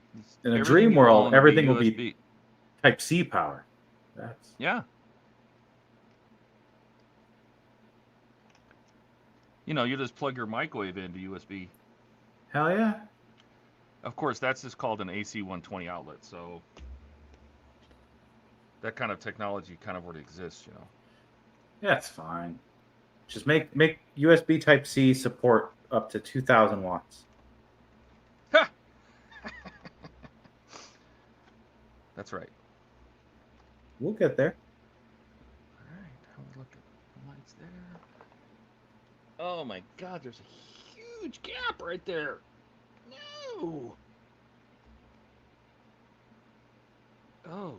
Speaker 3: In a
Speaker 5: Everything
Speaker 3: dream
Speaker 5: you
Speaker 3: world,
Speaker 5: own
Speaker 3: everything will be
Speaker 5: USB.
Speaker 3: Type C power. That's
Speaker 5: Yeah. You know, you just plug your microwave into USB.
Speaker 3: hell yeah.
Speaker 5: Of course, that's just called an AC 120 outlet. So that kind of technology kind of already exists, you know.
Speaker 3: Yeah, it's fine. Just make USB Type C support up to 2,000 watts.
Speaker 5: Ha! That's right.
Speaker 3: We'll get there.
Speaker 5: All right, how we look at the lights there. Oh my God, there's a huge gap right there. No. Oh,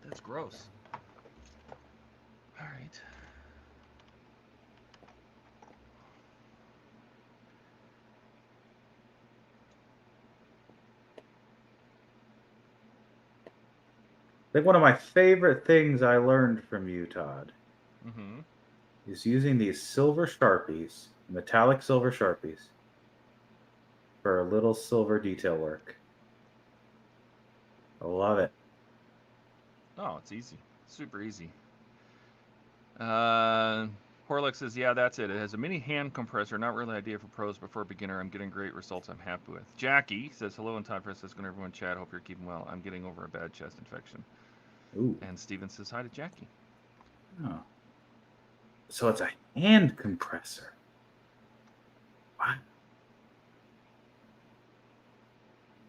Speaker 5: that's gross. All right.
Speaker 3: I think one of my favorite things I learned from you, Todd,
Speaker 5: Mm-hmm.
Speaker 3: is using these silver Sharpies, metallic silver Sharpies, for a little silver detail work. I love it.
Speaker 5: Oh, it's easy. Super easy. Horlick says, yeah, that's it. It has a mini hand compressor. Not really idea for pros, but for a beginner, I'm getting great results I'm happy with. Jackie says, hello, and Todd Francisco and everyone chat. Hope you're keeping well. I'm getting over a bad chest infection.
Speaker 3: Ooh.
Speaker 5: And Steven says, hi to Jackie.
Speaker 3: Oh. So it's a hand compressor. Wow.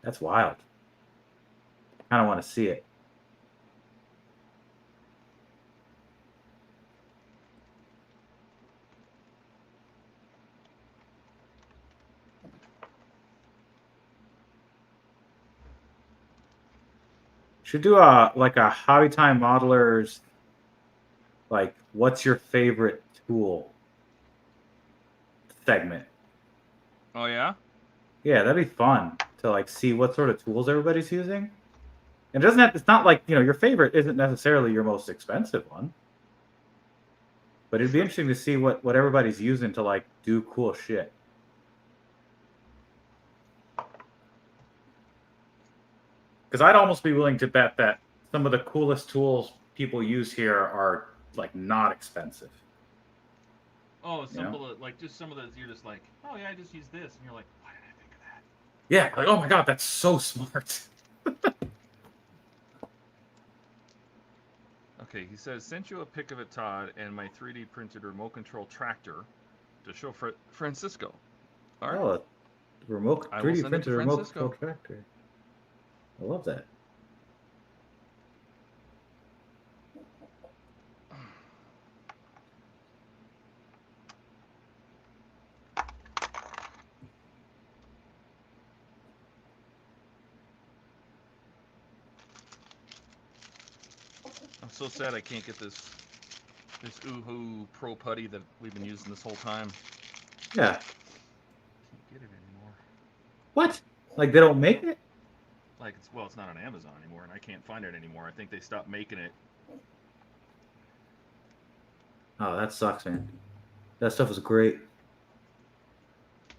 Speaker 3: That's wild. I kind of want to see it. Should do a Hobby Time Modelers, like, what's your favorite tool segment.
Speaker 5: Oh, yeah?
Speaker 3: Yeah, that'd be fun to like see what sort of tools everybody's using. And it doesn't have, it's not like, you know, your favorite isn't necessarily your most expensive one. But it'd be interesting to see what everybody's using to like do cool shit. Because I'd almost be willing to bet that some of the coolest tools people use here are like not expensive.
Speaker 5: Oh,
Speaker 3: You know?
Speaker 5: simple, like just some of those you're just like, oh yeah, I just use this. And you're like, why did I think of that?
Speaker 3: Yeah, like, oh my god, that's so smart.
Speaker 5: Okay, he says, sent you a pic of it, Todd, and my 3D printed remote control tractor to show Francisco. All right.
Speaker 3: Oh, a remote
Speaker 5: I will
Speaker 3: 3D
Speaker 5: send it
Speaker 3: printed
Speaker 5: to
Speaker 3: remote
Speaker 5: Francisco.
Speaker 3: control tractor. I love that.
Speaker 5: I'm so sad I can't get this Oohoo Pro Putty that we've been using this whole time.
Speaker 3: Yeah.
Speaker 5: Can't get it anymore.
Speaker 3: What? Like they don't make it?
Speaker 5: Like it's not on Amazon anymore, and I can't find it anymore. I think they stopped making it.
Speaker 3: Oh, that sucks, man. That stuff was great.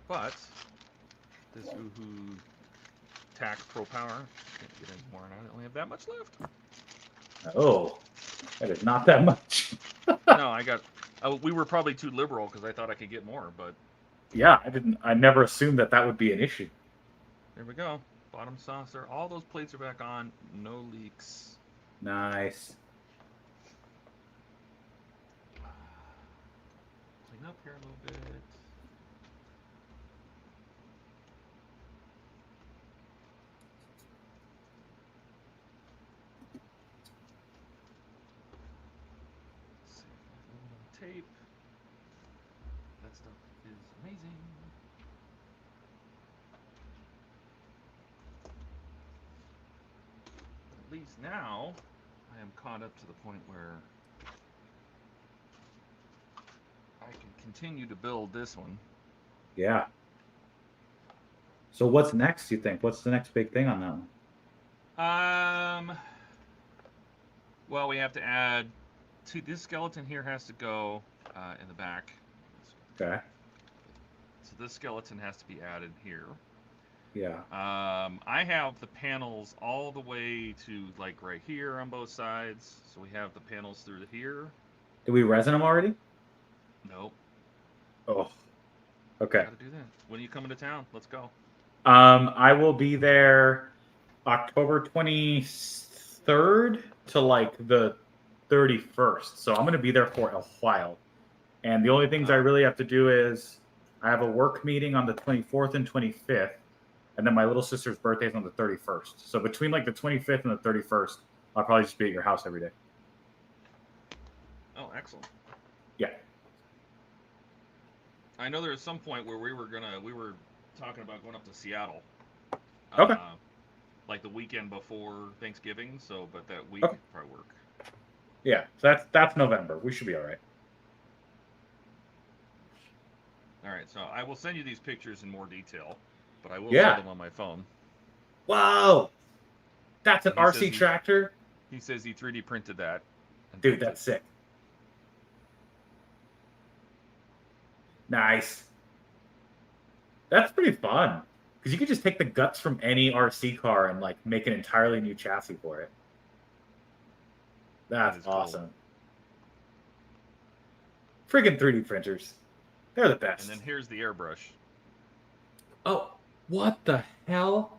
Speaker 5: But this Oohoo Tac Pro Power can't get anymore, and I only have that much left.
Speaker 3: Oh, that is not that much.
Speaker 5: No, I got. We were probably too liberal because I thought I could get more, but
Speaker 3: Yeah, I never assumed that would be an issue.
Speaker 5: there we go. Bottom saucer. All those plates are back on. No leaks.
Speaker 3: Nice.
Speaker 5: Clean up here a little bit. Let's see, aluminum tape. That stuff is amazing. At least now, I am caught up to the point where continue to build this one.
Speaker 3: Yeah. So what's next, you think? What's the next big thing on that one?
Speaker 5: Well, we have to add this skeleton here has to go in the back.
Speaker 3: Okay.
Speaker 5: So this skeleton has to be added here.
Speaker 3: Yeah.
Speaker 5: I have the panels all the way to like right here on both sides. So we have the panels through to here.
Speaker 3: Did we resin them already?
Speaker 5: Nope.
Speaker 3: Oh. Okay.
Speaker 5: Gotta do that. When are you coming to town? Let's go.
Speaker 3: I will be there October 23rd to like the 31st. So I'm going to be there for a while. And the only things I really have to do is I have a work meeting on the 24th and 25th. And then my little sister's birthday is on the 31st. So between like the 25th and the 31st, I'll probably just be at your house every day.
Speaker 5: Oh, excellent.
Speaker 3: Yeah.
Speaker 5: I know there was some point where we were talking about going up to Seattle.
Speaker 3: Okay.
Speaker 5: Like the weekend before Thanksgiving, so but that week
Speaker 3: Okay.
Speaker 5: would probably work.
Speaker 3: Yeah, so that's November. We should be all right.
Speaker 5: All right, so I will send you these pictures in more detail, but I will
Speaker 3: Yeah.
Speaker 5: send them on my phone.
Speaker 3: Wow. That's an
Speaker 5: He says
Speaker 3: RC tractor?
Speaker 5: He says he 3D printed that. and
Speaker 3: Dude,
Speaker 5: built
Speaker 3: that's sick. Nice. That's pretty fun. Because you could just take the guts from any RC car and like make an entirely new chassis for it.
Speaker 5: That
Speaker 3: That's
Speaker 5: is cool.
Speaker 3: awesome. Friggin' 3D printers. They're the
Speaker 5: it.
Speaker 3: best.
Speaker 5: And then here's the airbrush.
Speaker 3: Oh, what the hell?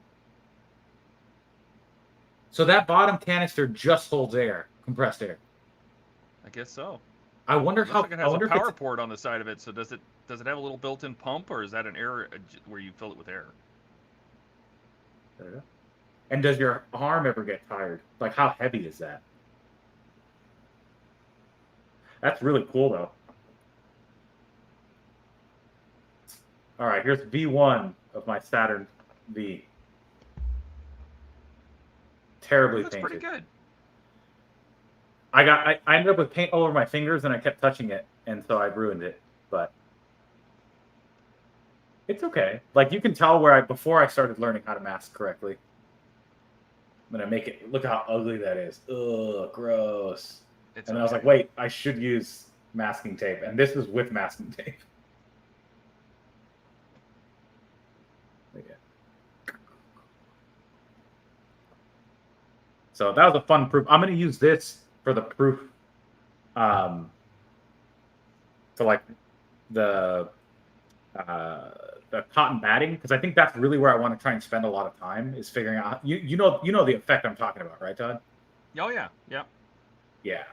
Speaker 3: So that bottom canister just holds air, compressed air.
Speaker 5: I guess so.
Speaker 3: I wonder
Speaker 5: Looks
Speaker 3: how.
Speaker 5: like it
Speaker 3: I
Speaker 5: has
Speaker 3: wonder
Speaker 5: a
Speaker 3: if
Speaker 5: power
Speaker 3: it's,
Speaker 5: port on the side of it. So does it have a little built-in pump, or is that an air where you fill it with air?
Speaker 3: and does your arm ever get tired? Like, how heavy is that? That's really cool, though. All right, here's V1 of my Saturn V. Terribly
Speaker 5: Looks
Speaker 3: painted.
Speaker 5: pretty good.
Speaker 3: I ended up with paint all over my fingers, and I kept touching it, and so I ruined it. But it's okay. Like, you can tell where before I started learning how to mask correctly. I'm gonna make it. Look how ugly that is. Ugh, gross.
Speaker 5: It's
Speaker 3: And then I was
Speaker 5: okay.
Speaker 3: like, wait, I should use masking tape, and this is with masking tape. So that was a fun proof. I'm going to use this for the proof, for like the cotton batting, because I think that's really where I want to try and spend a lot of time is figuring out. You know the effect I'm talking about, right, Todd?
Speaker 5: Oh yeah, yeah.
Speaker 3: Yeah.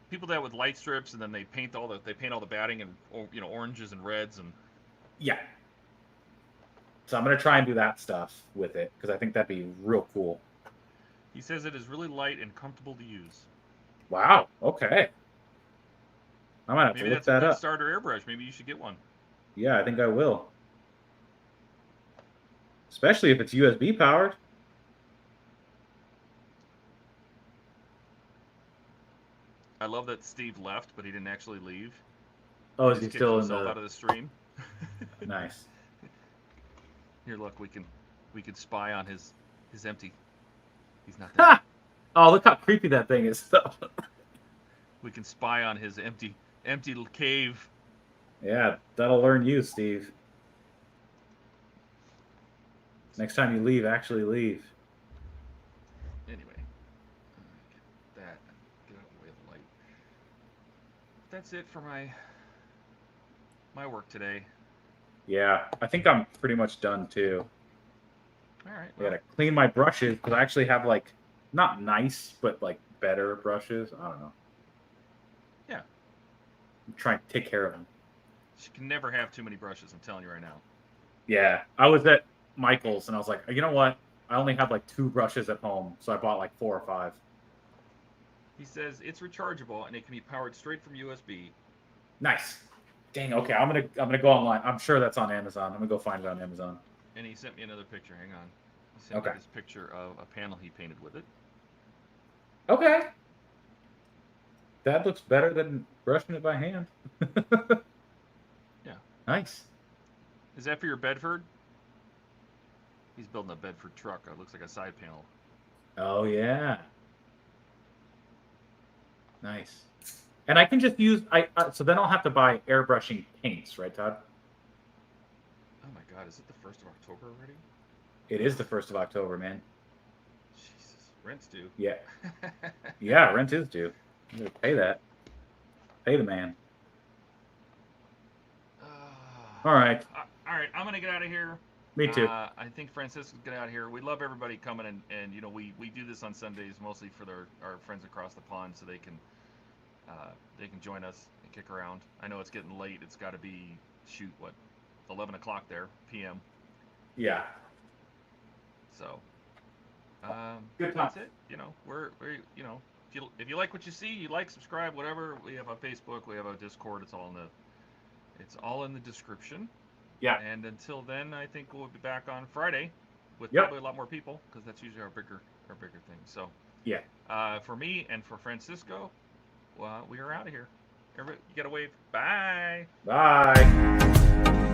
Speaker 5: People do that with light strips, and then they paint all the batting and oranges and reds and.
Speaker 3: Yeah. So I'm going to try and do that stuff with it because I think that'd be real cool.
Speaker 5: He says it is really light and comfortable to use.
Speaker 3: Wow. Okay. I might have
Speaker 5: Maybe
Speaker 3: to look
Speaker 5: that's a
Speaker 3: that
Speaker 5: good
Speaker 3: up.
Speaker 5: starter airbrush. Maybe you should get one.
Speaker 3: Yeah, I think I will. Especially if it's USB powered.
Speaker 5: I love that Steve left, but he didn't actually leave.
Speaker 3: Oh, is
Speaker 5: Just
Speaker 3: he
Speaker 5: kicked
Speaker 3: still in
Speaker 5: himself
Speaker 3: the?
Speaker 5: out of the stream?
Speaker 3: Nice.
Speaker 5: Here, look, we can spy on his empty. He's not there.
Speaker 3: Ha! Oh, look how creepy that thing is, though.
Speaker 5: We can spy on his empty little cave.
Speaker 3: Yeah, that'll learn you, Steve. Next time you leave, actually leave.
Speaker 5: Anyway, get that. Get out of the way of the light. That's it for my work today.
Speaker 3: Yeah, I think I'm pretty much done too.
Speaker 5: All right.
Speaker 3: I gotta clean my brushes because I actually have like not nice, but like better brushes. I don't know.
Speaker 5: Yeah.
Speaker 3: I'm trying to take care of them.
Speaker 5: You can never have too many brushes. I'm telling you right now.
Speaker 3: Yeah, I was at Michael's and I was like, you know what? I only have like 2 brushes at home, so I bought like 4 or 5.
Speaker 5: He says it's rechargeable and it can be powered straight from USB.
Speaker 3: Nice. Dang. Okay, I'm gonna go online. I'm sure that's on Amazon. I'm gonna go find it on Amazon.
Speaker 5: And he sent me another picture. Hang on. He sent me this picture of a panel he painted with it.
Speaker 3: Okay. That looks better than brushing it by hand. Nice.
Speaker 5: Is that for your Bedford? He's building a Bedford truck. It looks like a side panel.
Speaker 3: Oh yeah. Nice. And I can just use so then I'll have to buy airbrushing paints, right, Todd?
Speaker 5: Oh my God, is it the 1st of October already?
Speaker 3: It is the 1st of October, man.
Speaker 5: Jesus, rent's due.
Speaker 3: Yeah. Yeah, rent is due. I'm gonna pay that. Pay the man. All right.
Speaker 5: All right, I'm gonna get out of here.
Speaker 3: Me too.
Speaker 5: I think Francisco's get out of here. We love everybody coming and you know we do this on Sundays mostly for our friends across the pond so they can join us and kick around. I know it's getting late. It's got to be 11 o'clock there p.m.
Speaker 3: Yeah.
Speaker 5: So
Speaker 3: Good time.
Speaker 5: that's it. You know we're you know if you like what you see, you like, subscribe, whatever. We have a Facebook, we have a Discord. It's all in the description.
Speaker 3: Yeah.
Speaker 5: And until then, I think we'll be back on Friday with
Speaker 3: Yep.
Speaker 5: probably a lot more people because that's usually our bigger thing. So
Speaker 3: yeah.
Speaker 5: for me and for Francisco, well, we are out of here. Everybody, you gotta wave. Bye.
Speaker 3: Bye.